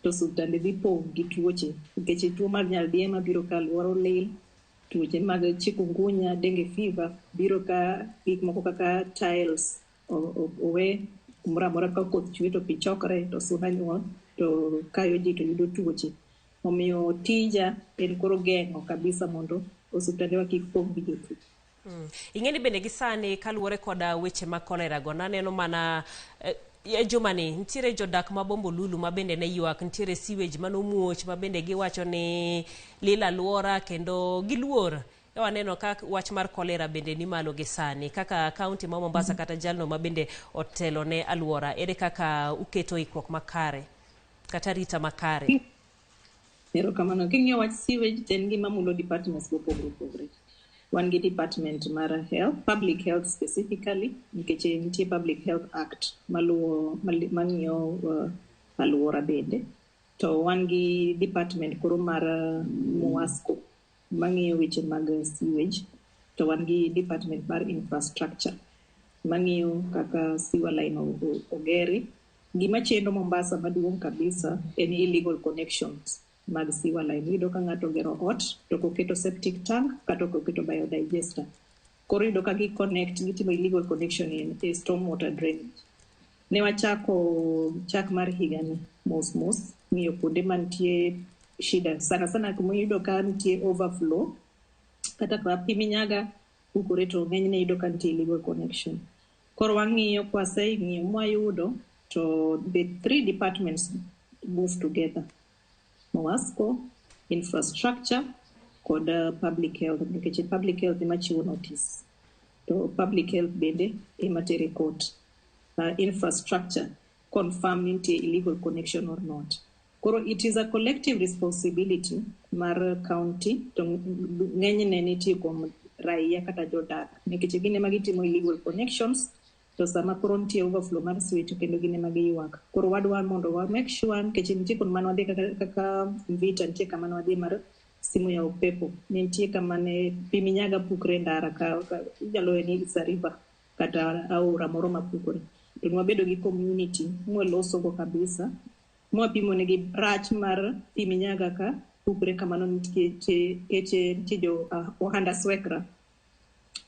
to subtande dhi pong' gi tuoche. Nikech tuo mar nyaldiema biro ka alwora lil. Tuoche mag chikungunya, dengue fever, biro ka gik moko kaka tiles owe kumora mora ka koth chwe to pi chokre to suna nyuol to kayo ji to yudo tuoche. Omiyo tija en koro geng'o kabisa mondo osuptandewa kik pong' gi jotuo. Ing'eni bende gisani kaluwore koda weche mag kolera go naneno mana jumani ntiere jodak ma Bombolulu ma bende ne ywak, ntiere sewage manomuoch ma bende giwacho ni lila alwora kendo giluor. Waneno kaka wach mar kolera bende ni malo gisani kaka kaunti ma Mombasa kata jalno ma bende otelo ne alwora. Ere kaka uketo ikruok makare kata rita makare? Erokamano. King'iyo wach sewage en gima mulo departments mopogore. Wan gi department mar health, public health specifically, nikech nitie Public Health Act mang'iyo alwora bende. To wan gi department koro mar MUASCO mang'iyo weche mag sewage. To wan gi department mar infrastructure mang'iyo kaka sewer line ogeri. Gima chendo Mombasa maduong' kabisa en illegal connections mag sewer line. Yudo ka ng'ato gero ot to koketo septic tank kata koketo biodigester. Koro yudo ka gi connect gitimo illegal connection in storm water drainage. Ne wachako chak mar higani mos ng'iyo kuonde mantie shida sana kuma yudo ka nitie overflow kata ka pimi nyaga ukore to ng'enyne yudo ka nitie illegal connection. Koro wang'iyo ng'iyo mwayudo to the three departments move together: Mowasco, infrastructure, kod public health. Nikech public health ema chiwo notice to public health bende ema tere court. Infrastructure confirm nitie illegal connection or not. Koro it is a collective responsibility mar county to ng'enyne nitie kuom raia kata jodak nikech gine magitimo illegal connections to sama koro nitie overflow mar sewage kendo gine magiyuak. Koro wadwa mondo wa make sure nikech nitie kuom mano wadhi kaka Mvita, nitie kama wadhi mar simu ya upepo, nitie kama ne pimi nyaga pukre ndara ka inyalo ni Sariva kata aora moro mapukore. To wabedo gi community mweloso go kabisa mwapimo negi rach mar pimi nyaga ka pukre kamano nitie jo ohanda swekra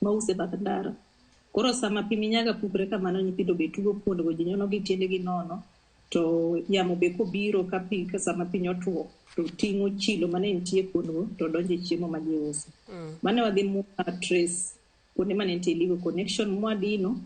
mause bath ndara. Koro sama pimi nyaga pukre kamano nyithindo be tugo kuonde go jinyono gi tiende gi nono to yamo be kobiro ka sama piny otuo to ting'o chilo mane nitie kuonde to donje chiemo ma ji uso. Mane wadhi trace kuonde mane nitie illegal connection mwadino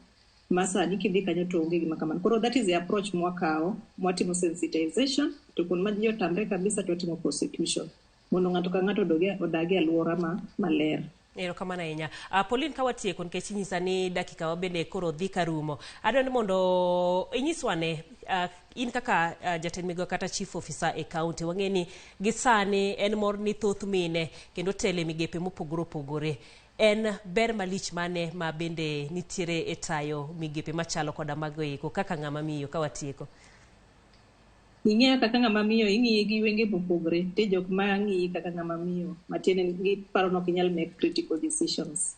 masa dikidhi kanyo to onge gima kamano. Koro that is the approach mwakao, mwatimo sensitization to kun maji otamre kabisa to timo prosecution mondo ng'ato ka ng'ato odagi alwora maler. Erokamano ahinya. Pauline, kawatieko nikech inyisa ni dakika wabende koro dhi karumo. Adwani mondo inyiswane in kaka jatend migawo kata chief officer e county wang'eni gisani en mor ni thoth mine kendo tele migepe mopogore opogore. En ber malich mane ma bende nitiere e tayo migepe machalo koda mago eko kaka ng'ama miyo kawatieko? Ing'eyo kaka ng'ama miyo ing'iye gi wenge mopogore te jok ma ng'iyi kaka ng'ama miyo matiende gi paro nok inyal make critical decisions.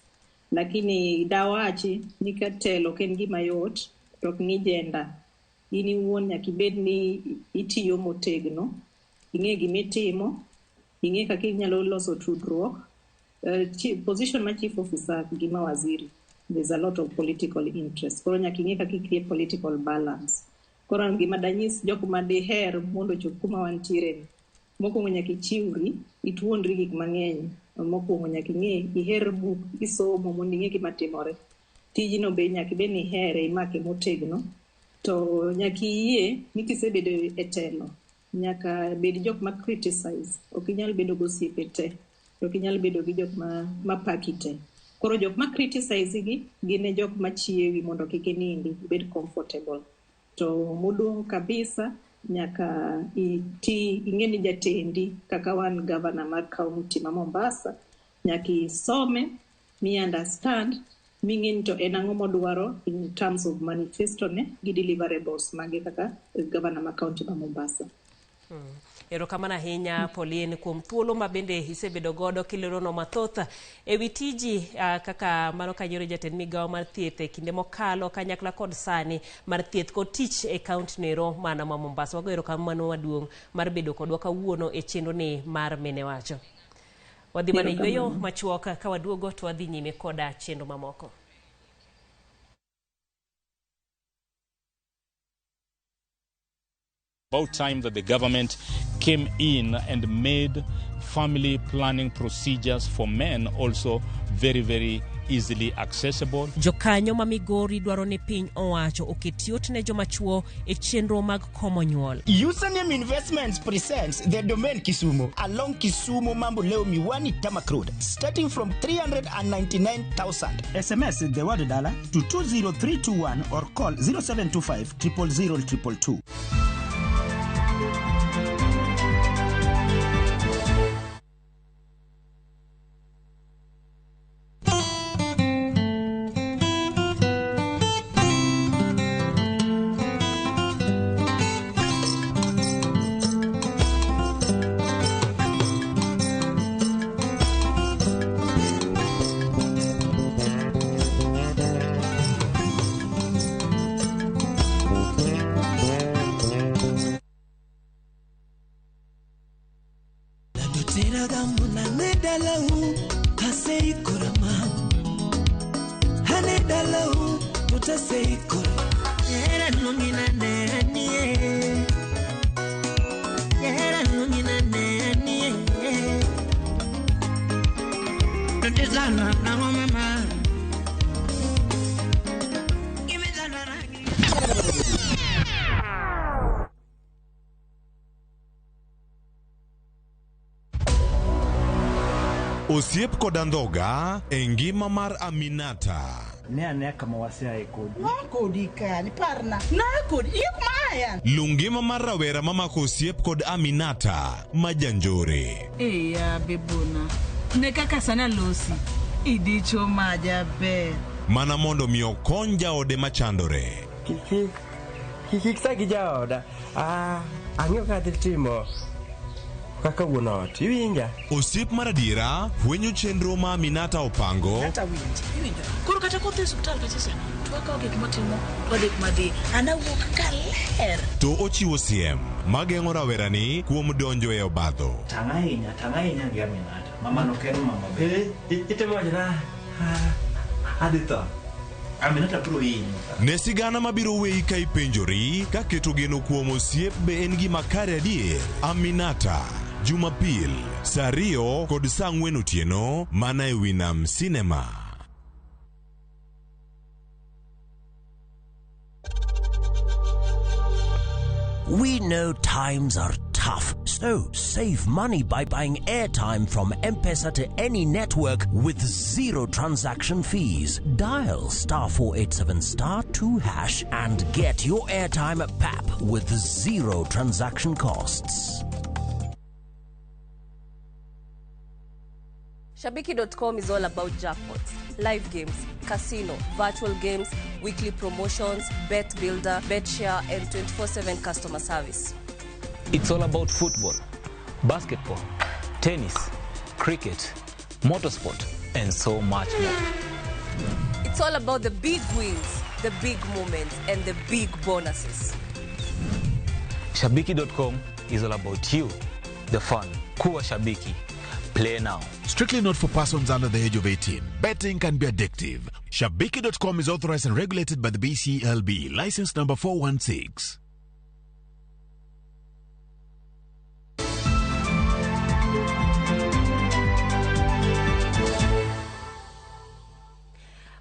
Lakini dawachi ni ka telo ken gima yot to ok ng'i gender. In iwuon nyaka ibed ni itiyo motegno, ing'e gimitimo, ing'e kaka inyalo loso tudruok. Position ma chief officer gima waziri, there's a lot of political interest. Koro nyaka ing'e kaka i-create political balance. Koro gima danyis jok ma diher mondo chop kuma wantiere mokwongo nyaka ichiwri, ituonri gik mang'eny. Mokwongo nyaka ing'e iher buk isomo mondo ing'e gima timore. Tijino be nyaka ibed ni ihere imake motegno. To nyaka iyie ni kisebedo e telo nyaka bed jok ma criticize. Ok inyal bedo gosiepe te. Ok inyal bedo gi jok ma paki te. Koro jok ma criticize gi gine jok ma chiewi mondo kik inindi, bed comfortable. To muduong kabisa nyaka ing'e ni jatendi kaka wan governor mar county ma Mombasa nyaka isome, mi understand, ming'e ni to en ang'o modwaro in terms of manifesto ne gi deliverables mage kaka governor ma county ma Mombasa. Erokamano ahinya Pauline kuom thuolo ma bende isebedo godo kilerono mathoth ewi tiji kaka mano kanyoro jatend migawo mar thieth e kinde mokalo kanyakla kod sani mar thieth kod tich e kaunti nero mana ma Mombasa. Wago erokamano maduong' mar bedo kodwa kawuono e chenro ni mar Mine Wacho. Wadhi mana yweyo machuok ka waduogo to wadhi nyime koda chenro mamoko. About time that the government came in and made family planning procedures for men also very, very easily accessible. Jokanyo ma Migori dwaro ni piny owacho oket yot ne joma chuo e chenro mag komo nyuol. Username Investments presents the domain Kisumu along Kisumu Mambo Leo Miwani Tamak Road starting from 399,000. SMS the word dollar to 20321 or call 0725 000 222. osiep kod andhoga e ngima mar Aminata. Ne ane kama wasiaye kodi. Kodi kani parna. Na kodi yuk maya. Lungima mar rawera mamako osiep kod Aminata majanjore. Ya bebona. Ne kaka sana losi. Idicho maja be. Mana mondo mi okony jaode machandore. Kik sagi jaoda. Ang'eyo ka adhi timo kaka wuon ot. Iwinja? Osiep mar adiera fwenyo chenro ma Aminata opango. Koro kata kodhi hospital kachisa. Twaka gik matimo, wadek madhi. Ana wuok kaler. To ochiwo siem mageng'o rawerani kuom donjo e obadho. Tang'ahinya gi Aminata. Mama no kero mama be. Itemo wajna. Adhi tho. Aminata biro hinyo. Ne sigana mabiro weyi ka ipenjori ka keto geno kuom osiep be en gima kare adier. Aminata, Jumapil, saa 2 kod saa 4 otieno mana e Winam Cinema. We know times are tough, so save money by buying airtime from M-Pesa to any network with zero transaction fees. Dial *487*2# and get your airtime PAP with zero transaction costs. Shabiki.com is all about jackpots, live games, casino, virtual games, weekly promotions, bet builder, bet share, and 24/7 customer service. It's all about football, basketball, tennis, cricket, motorsport, and so much more. It's all about the big wins, the big moments, and the big bonuses. Shabiki.com is all about you, the fun. Kuwa Shabiki. Play now. Strictly not for persons under the age of 18. Betting can be addictive. Shabiki.com is authorized and regulated by the BCLB. License number 416.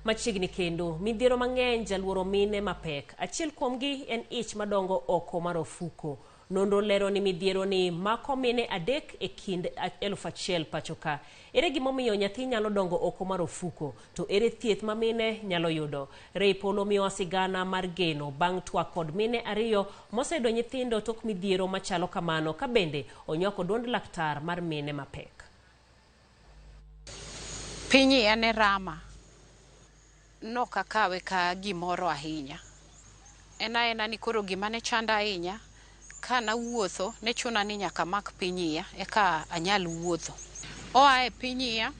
Machiegni kendo midhiero mang'eny jaluoro mine mapek. Achiel kuomgi en ich madongo oko mar ofuko. Nonro lero ni midhiero ni mako mine 3 e kind 1,000 pachoka. Ere gimomiyo nyathi nyalo dongo oko mar ofuko, to ere thieth ma mine nyalo yudo? Ray Polo miyo sigana mar geno bang' twak kod mine 2 mosedo nyithindo tok midhiero machalo kamano, ka bende onyoko duond laktar mar mine mapek. Pinyi ene rama no kakawe ka gimoro ahinya. Ena ni koro gimane chanda ahinya. Kana wuotho ne chuna ni nyaka mak pinyiya eka anyal wuotho. Oa e pinyiya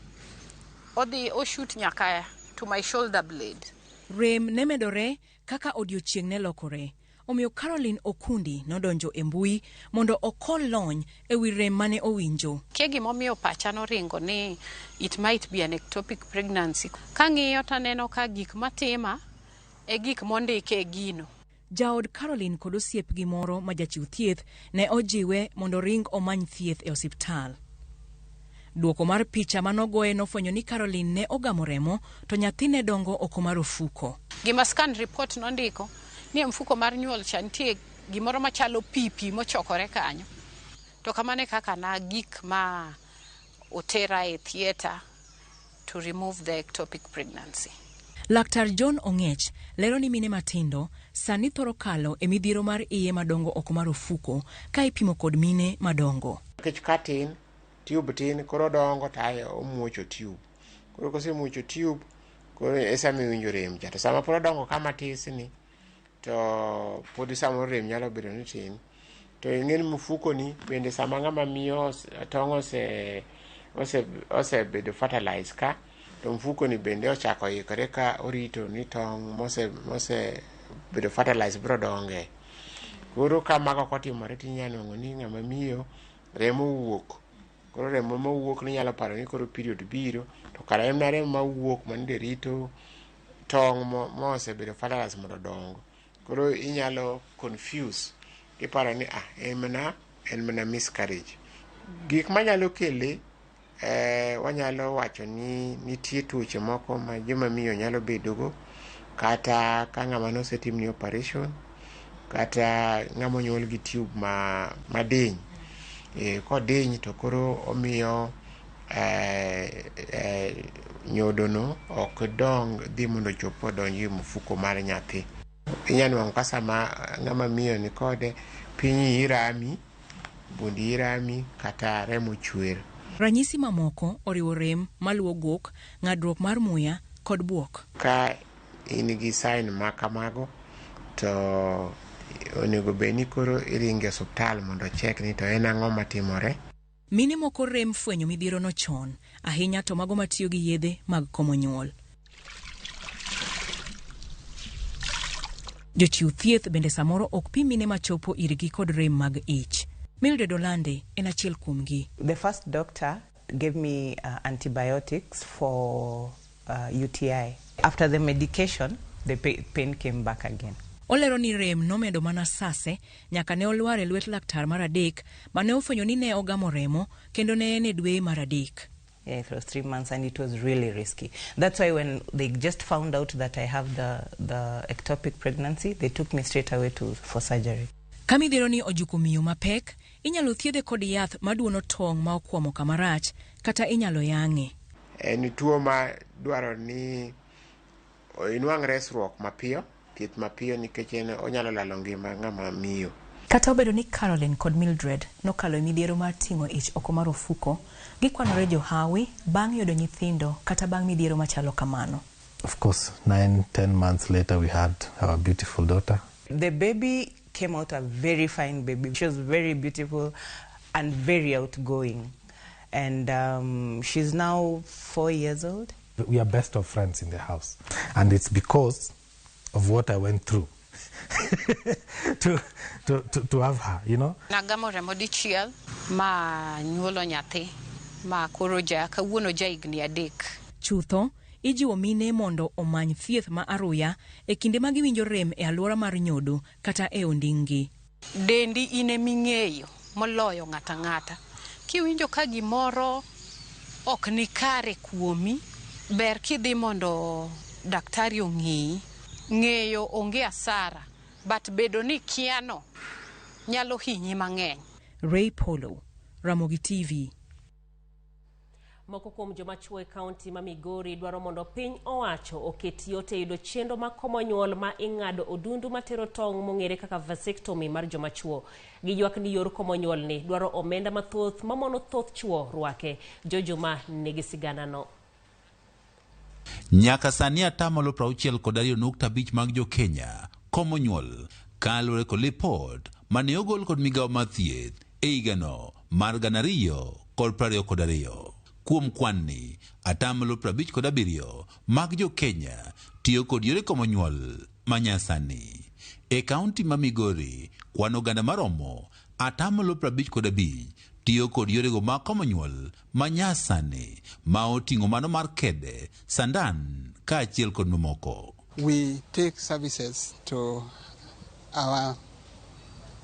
odhi shoot nyaka to my shoulder blade. Rem ne medore kaka odiochieng' ne lokore. Omiyo Caroline Okundi nodonjo e mbui mondo okol lony e wi rem mane owinjo. Ke gimomiyo pacha noringo ni it might be an ectopic pregnancy. Kang'iyo taneno ka gik matima e gik mondike gino. Jaod Caroline kod osiepgi moro ma jachiw thieth ne ojiwe mondo ring omany thieth e osiptal. Duoko mar picha manogoye nofwenyo ni Caroline ne ogamo remo to nyathine dongo oko mar ofuko. Gima scan report nondiko ni mfuko mar nyuol cha nitie gimoro machalo pipi mochokore kanyo. To kamane kaka na gik ma otera e theater to remove the ectopic pregnancy. Laktar John Ongech lero ni mine matindo sani thoro kalo e midhiero mar iye madongo oko mar ofuko ka ipimo kod mine madongo. Kech katin, tube tin, koro dongo tayo omuocho tube. Koro kose muocho tube, koro esa miwinjo rem cha. To sama poro dongo kama tisni, to podi samo rem nyalo bedo ni tin. To ing'eni mfuko ni bende sama ng'ama miyo tongo ose bedo fertilize ka. To mfuko ni bende ochako ikore ka orito ni tong' mose bedo fertilize bro donge. Koro kamago kotimore tinyalo ni ng'ama miyo remo wuok. Koro remo mawuok ni nyalo paro ni koro period biro, to kara en remo mawuok manide rito tong' mose bedo fertilize mondo dongo. Koro inyalo confuse kiparo ni en mana miscarriage. Gik manyalo kele wanyalo wacho ni nitie tuoche moko ma joma miyo nyalo bedogo, kata ka ng'ama nosetimni operation, kata ng'ama onyuol gi tube madiny. Kodiny to koro omiyo nyodono ok dong dhi mondo chopo donji e mfuko mar nyathi. Inyalo ka sama ng'ama miyo ni kode piny irami, bundi irami kata remo chwer. Ranyisi mamoko oriwo rem maluwo gok, ng'adruok mar muya kod buok. Ka in gi sign ma kamago to onego bed ni koro iringe osuptal mondo check ni to en ang'o matimore. Mine moko rem fwenyo midhiero no chon, ahinya to mago matiyo gi yedhe mag komo nyuol. Jochiw thieth bende samoro ok pi mine machopo irgi kod rem mag ich. Mildred Olande en achiel kuomgi. The first doctor gave me antibiotics for UTI. After the medication, the pain came back again. Olero ni rem nomedo mana sase nyaka ne olwar e lwet laktar mar adek mane ofwenyo ni ne ogamo remo kendo ne en e dwe mar adek. Yeah, it was 3 months and it was really risky. That's why when they just found out that I have the ectopic pregnancy, they took me straight away for surgery. Kamidhiero ni ojuko miyo mapek, inyalo thiedhe kod yath maduono tong' ma okwamo kamarach kata inyalo yang'e. En tuo ma dwaro ni inwang' resruok mapiyo, thieth mapiyo nikech onyalo lalo ngima ng'ama miyo. Kata obedo ni Caroline kod Mildred nokalo midhiero mar ting'o ich oko mar ofuko, gikwanore johawi bang' yudo nyithindo kata bang' midhiero machalo kamano. Of course, 9-10 months later we had our beautiful daughter. The baby came out a very fine baby. She was very beautiful and very outgoing. And she's now 4 years old. We are best of friends in the house. And it's because of what I went through to have her, you know. Nagamo remo dichiel ma nyuolo nyathi ma koro kawuono higni 3. Chutho ijiwo mine mondo omany thieth ma aruya e kinde ma giwinjo rem e alwora mar nyodo kata e ondinggi. Dendi ine ming'eyo moloyo ng'ata ng'ata. Kiwinjo ka gimoro ok ni kare kuomi, ber kidhi mondo daktari ong'i. Ng'eyo onge asara, but bedo ni kiano nyalo hinyi mang'eny. Ray Polo, Ramogi TV. Moko kuom joma chwo e kaunti ma Migori dwaro mondo piny owacho oket yot e yudo chenro ma komo nyuol ma ing'ado odundu matero tong' mong'ere kaka vasectomy mar joma chwo. Giywak ni yor komo nyuol ni dwaro omenda mathoth mamono thoth chwo rwake. Jojo ma nigi sigana no. Nyaka sani 62.5% mag jo Kenya komo nyuol kaluwore kod lipot mane ogol kod migawo mar thieth e higano mar 2022. Kuom kwanni 57% mag jo Kenya tiyo kod yore komo nyuol manyasani. E kaunti ma Migori kwan oganda maromo 55% tiyo kod yore go mag komo nyuol manyasani ma oting'o mano mar kede, sandan kaachiel kod mamoko. We take services to our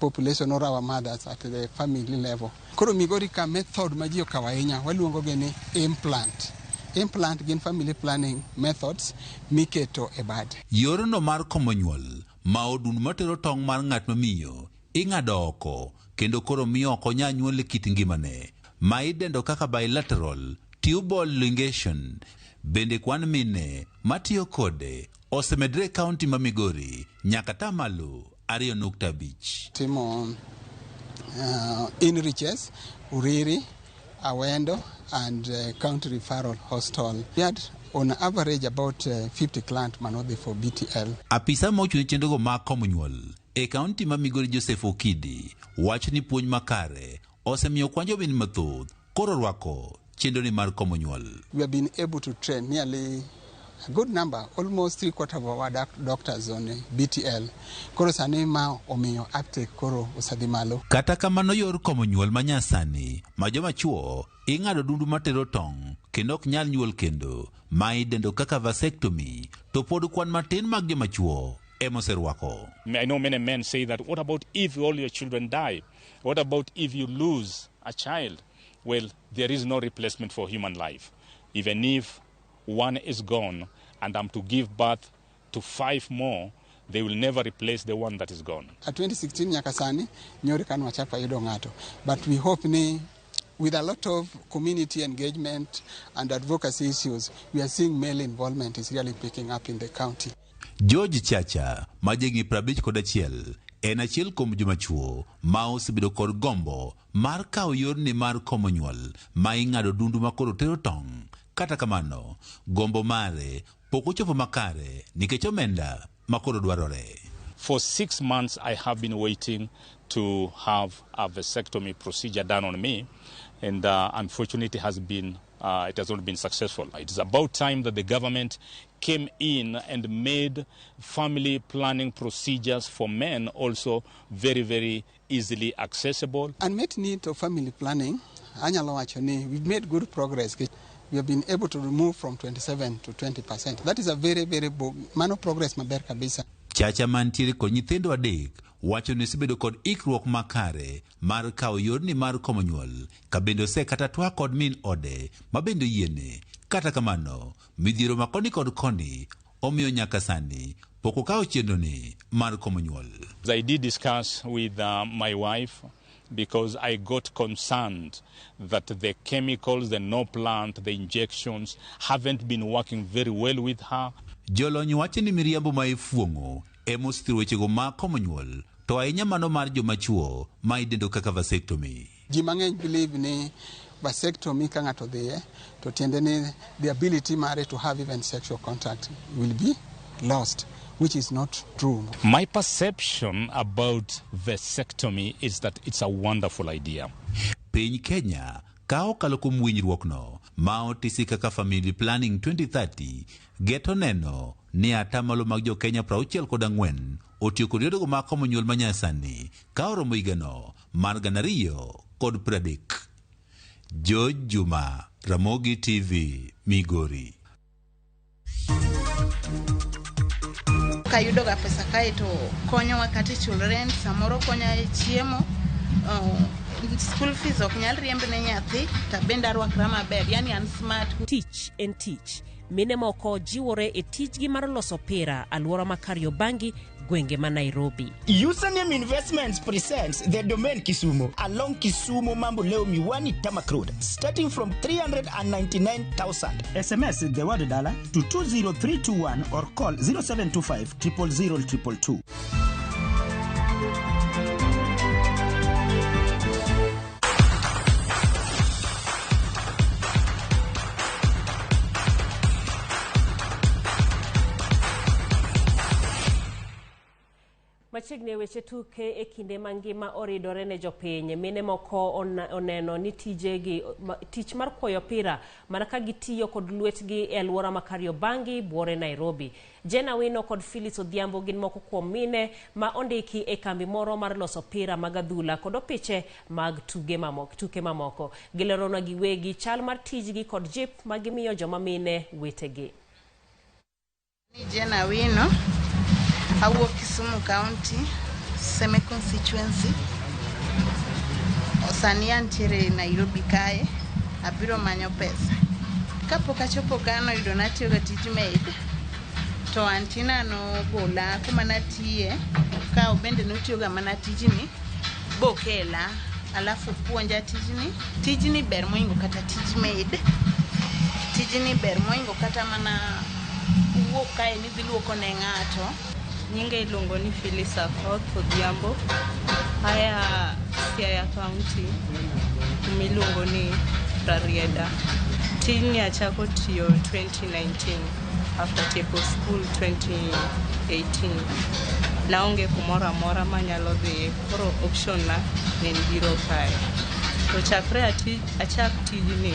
population or our mothers at the family level. Koro Migori ka method ma ji okawo ahinya waluongo gi ni implant. Implant gin family planning methods miketo e bad. Yorno mar komo nyuol ma odundu matero tong' mar ng'at mamiyo ing'ado oko kendo koro miyo ok onyal nyuol e kit ngimane ma idendo kaka bilateral tubal ligation. Bende kwan mine matiyo kode osemedre kaunti ma Migori nyaka 2.5%. Timo in riches, Uriri, Awendo, and county referral hospital. We had on average about 50 clients manodhi for BTL. Apisa mochwe chendogo ma komo nyuol e kaunti ma Migori Joseph Okidi wacho ni puonj makare osemiyo kwanjo bin mathoth koro rwako chendo ni mar komo nyuol. We have been able to train nearly a good number, almost 3/4 of our doctors on BTL. Koro sani ma omiyo uptake koro osadhi malo. Kata kamano yor komo nyuol manyasani ma joma chwo ing'ado dundu matero tong' kendo ok nyal nyuol kendo ma idendo kaka vasectomy to pod kwan matin mag joma chwo emoserwako. I know many men say that, what about if all your children die? What about if you lose a child? Well, there is no replacement for human life. Even if one is gone and I'm to give birth to 5 more, they will never replace the one that is gone. At 2016 nyaka sani nyori kan wachapa yudo ng'ato, but we hope ni With a lot of community engagement and advocacy issues, we are seeing male involvement is really picking up in the county. George Chacha, majegi prabich kod achiel, en achiel kuom jomachuo ma osebedo kod gombo mar kawo yorni mar komo nyuol ma ing'ado dundu makoro tero tong'. Kata kamano, gombo mare pok ochopo makare nikech omenda makoro dwarore. For 6 months, I have been waiting to have a vasectomy procedure done on me, and unfortunately, it has not been successful. It is about time that the government came in and made family planning procedures for men also very, very easily accessible. Unmet need of family planning, we've made good progress. We have been able to remove from 27 to 20%. That is a very, very mano progress maber kabisa. Chacha mantiere kod nyithindo adek wacho ni sibedo kod ikruok makare mar kawo yorni mar komo nyuol ka bende osekata twak kod min ode ma bende yiene. Kata kamano, midhiero ma koni kod koni omiyo nyaka sani pok okawo chenroni mar komo nyuol. I did discuss with my wife because I got concerned that the chemicals, the no plant, the injections haven't been working very well with her. Jolony wacho ni miriambo ma ifuong'o emosithiro wechego ma komo nyuol to ahinya mano mar jomachuo ma idendo kaka vasectomy. Ji mang'eny believe ni vasectomy ka ng'ato dhiye to tiende ni the ability mare to have even sexual contact will be lost, which is not true. My perception about vasectomy is that it's a wonderful idea. Piny Kenya ka okalo kuom winjruokno ma otisi kaka Family Planning 2030 geto neno ni atamalo mag jo Kenya 64 otiyo kod yorego mag komo nyuol manyasani ka oromo higano mar 2030. George Juma, Ramogi TV, Migori. Kayudo ga pesa kae to konyowa kata chulo rent, samoro konya e chiemo, school fees ok nyal riemb ne nyathi, to bende arwakra maber, yani an smart. Teach and teach. Mine moko jiwore e tijgi mar loso pira alwora ma Kariobangi, gwenge ma Nairobi. Username Investments presents the domain Kisumu along Kisumu Mamboleo Miwani Tamak Road, starting from 399,000. SMS the word dollar to 20321 or call 0725 000 222. Machiegni weche tuke e kinde mangima oridore ne jopiny. Mine moko oneno ni tich mar kwoyo pira mana ka gitiyo kod lwetgi e alwora ma Kariobangi, Buore, Nairobi. Jena Wino kod Phyllis Odhiambo gin moko kuom mine ma ondiki e kambi moro mar loso pira mag adhula kod opiche mag tuke mamoko. Gilerona giwegi chal mar tijgi kod jip ma gimiyo joma mine wetegi. Jena Wino, awuok Kisumu County, Seme constituency. Osani antiere Nairobi kae, abiro manyo pesa. Kapok achopo kano yudo natiyo ga tij maid, to antina no gola kuma natiye, ka obende notiyo ga mana tijni, bokela, alafu puonja tijni. Tijni ber moingo kata tij maid. Tijni ber moingo kata mana uwuok kae ni dhiluoko ne ng'ato. Nyinga iluongo ni Phyllis Odhiambo, haya Siaya County, miluongo ni Rarieda. Tijni achako tiyo 2019 after tieko school 2018. Naonge kumoro amora manyalo dhi, koro option na nen biro kae. To chakre achak tijni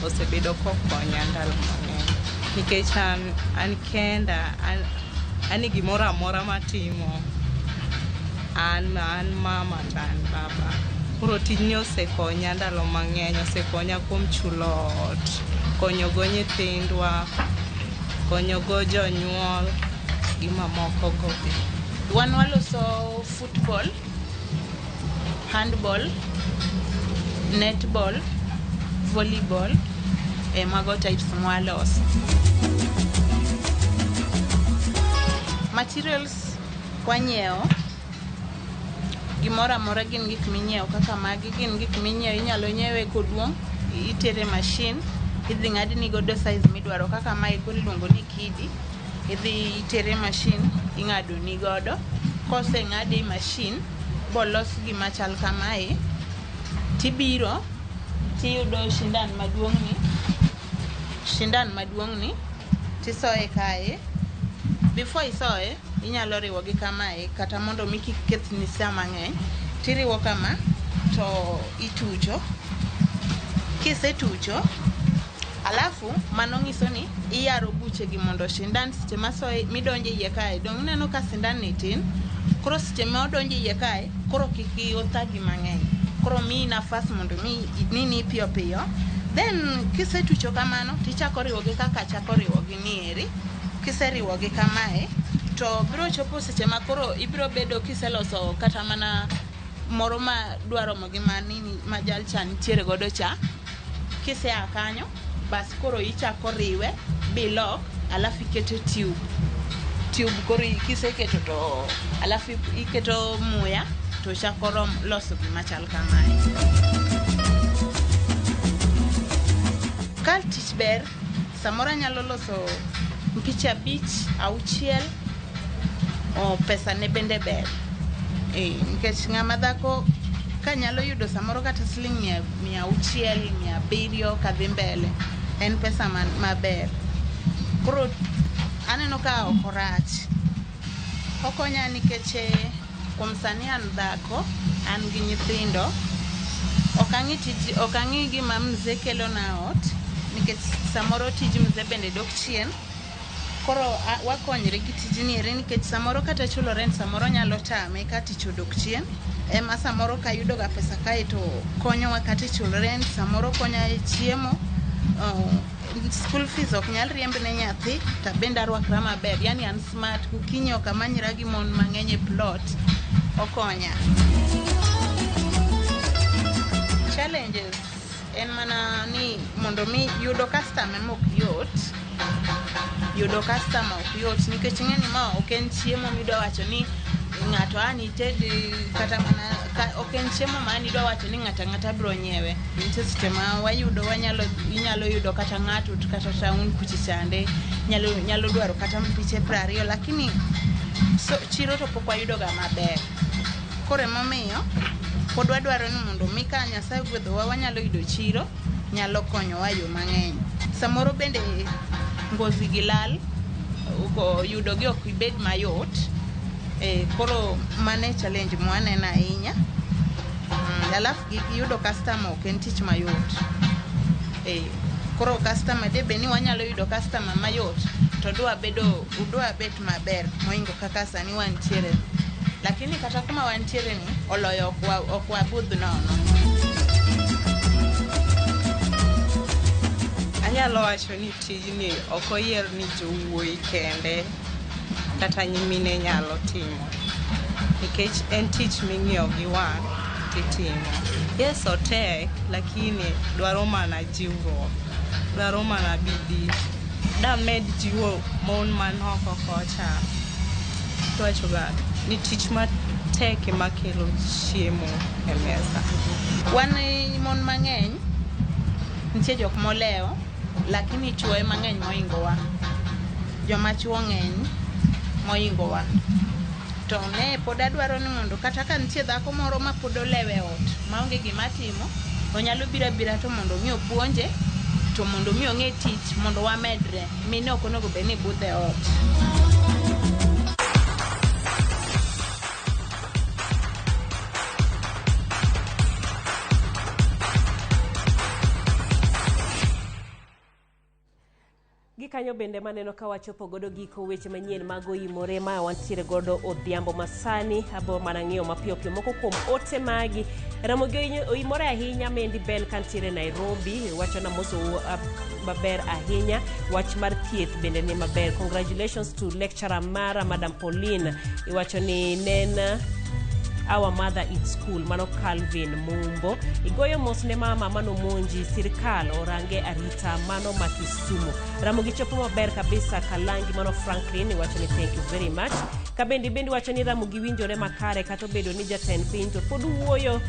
osebedo kokonya ndalo mang'eny. Nikech an kenda, ani gimoro amora matimo, an mama to an baba. Koro tijni osekonya ndalo mang'eny, osekonya kuom chulo ot, konyogo nyithindwa, konyogo jonyuol, gi mamoko go. Wan waloso football, handball, netball, volleyball, mago types mwalos. Materials kwanyeo gimoro amora gin gik minyiewo kaka magi gin gik minyiewo inyalo nyiewe koduong' itere machine idhi ng'adni godo size midwaro kaka mae koro iluongo ni kidi idhi itere machine ing'adoni godo kose ng'ade machine bolos gima chal kamae tibiro tiyudo shindan maduong'ni tisoye kae before isoye inyalo riwo gi kamae kata mondo mi kik kethni saa mang'eny tiriwo kama to itucho kisetucho alafu mano ng'iso ni iyaro buche gi mondo shindan seche masoye midonje iye kae dong neno ka sindan ni tin koro seche ma odonje iye kae koro kik iotagi mang'eny koro mi nafas mondo mi nini piyo piyo then kisetucho kamano tichako riwogi kaka chako riwogi ni eri kiseriwogi kamae to biro chopo seche ma koro ibiro bedo kiseloso kata mana moro ma dwaro mogi manini majalcha nitiere godo cha kisea kanyo bas koro ichako riwe bilok alafu iketo tube koro kiseketo to alafu iketo muya to chako loso gima chal kamae. Kal tich ber samora nyalo loso mpich 5 6 o pesa ne bende ber nikech ng'ama dhako ka nyalo yudo samoro kata siling 600 700 kadhi mbele en pesa maber koro aneno ka okorach okonya nikech kuom sani an dhako an gi nyithindo okang'i gima mzee kelo na ot nikech samoro tij mzee bende dok chien koro wakonyre gi tijni eri nikech samoro kata chulo rent samoro nyalo tame ka tich odok chien ema samoro ka yudo ga pesa kae to konyowa kata chulo rent samoro konya e chiemo school fees ok nyal riemb ne nyathi ta bende arwakra maber yani an smart kukinyo kamanyra gi mon mang'eny e plot okonya. Challenges en mana ni mondo mi yudo customer mok yot nikech ng'eni ma ok en chiemo midwa wacho ni ng'ato ani tedi kata mana ok en chiemo ma ni dwa wacho ni ng'ata biro nyiewe nitie seche ma inyalo yudo kata ng'ato kata town kuchi chande nyalo dwaro kata mpiche 20 lakini chiro to pok wayudo ga maber koro emomiyo pod wadwaro ni mondo mi ka Nyasaye gwedhowa wanyalo yudo chiro nyalo konyowa yo mang'eny samoro bende ngozi gi lal yudo gi ok ibed mayot koro mane challenge mwanena ahinya alafu yudo customer ok en tich mayot koro customer debe ni wanyalo yudo customer mayot to udwa bet maber moingo kaka sani wantiere lakini kata kuma wantiere ni oloyo ok wabudh nono. Anyalo wacho ni tijni ok oyier ni jowuoyi kende kata nyimine nyalo timo nikech en tich ming'iyo gi wang' titimo. Yes otek lakini dwaro mana jiwruok, dwaro mana bidii. Damed jiwo mon man oko kocha to wachoga ni tich matek ema kelo chiemo e mesa. Wan mon mang'eny nitie jok molewo lakini chuo mang'eny moingowa joma chuo ng'eny moingowa to ne pod adwaro ni mondo kata ka nitie dhako moro ma pod olewe ot maonge gima timo onyalo bira to mondo mi opuonje to mondo mi ong'e tich mondo wamedre mine ok onego bed ni budhe ot. Kanyo bende maneno ka wachopo godo giko weche manyien mag Oimore ma wantiere godo odhiambo masani abo manang'iyo mapiyo moko kuom ote magi Ramogi Oimore ahinya Mendi Bell kantiere Nairobi wacho na moso maber ahinya wach mar thieth bende ni maber. Congratulations to lecturer Mara Madam Pauline iwacho ni nena our mother in school mano Calvin Mumbo igoyo mos ne mama mano monji sirkal orange arita mano Makisumu. Ramogi chopo maber kabisa Kalangi mano Franklin iwacho ni thank you very much. Ka bendi wacho ni Ramogi winjore makare kata obedo ni jatend piny to pod wuoyo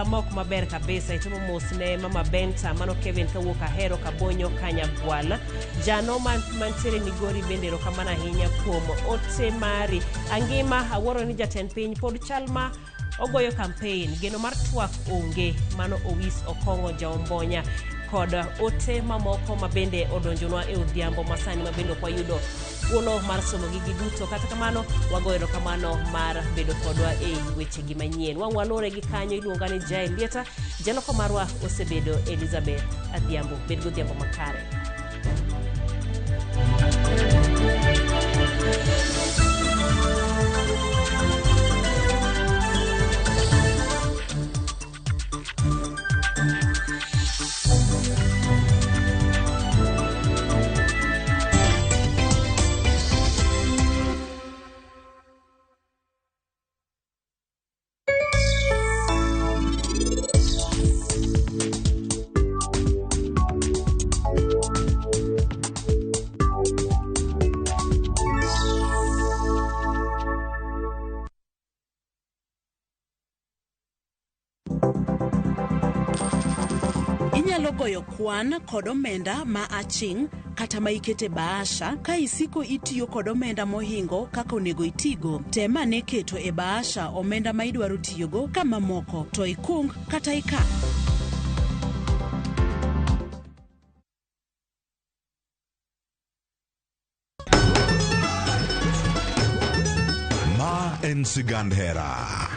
mok maber kabisa. Itomo mos ne Mama Benta mano Kevin kawuok Ahero Kabonyo Kanyagwala. Jano mantiere Migori bende erokamano ahinya kuom ote mari. Angima awuoro ni jatend piny pod chalma ogoyo campaign geno mar twak onge mano Owis Okongo Jaombonya kod ote mamoko mabende odonjonwa e odhiambo masani mabende ok wayudo thuolo mar somo gigi duto. Kata kamano wagoyo erokamano mar bedo kodwa e weche gi manyien. Wang'walore gi kanyo iluonga ni Jael Lieta. Jaloko marwa osebedo Elizabeth Adhiambo. Bed godhiambo makare. Inyalo goyo kwan kod omenda ma aching' kata ma ikete bahasha ka isiko itiyo kod omenda mohingo kaka onego itigo. Tema ne keto e bahasha omenda ma idwaro tiyogo kama moko to ikung kata ika. Ma en sigand hera.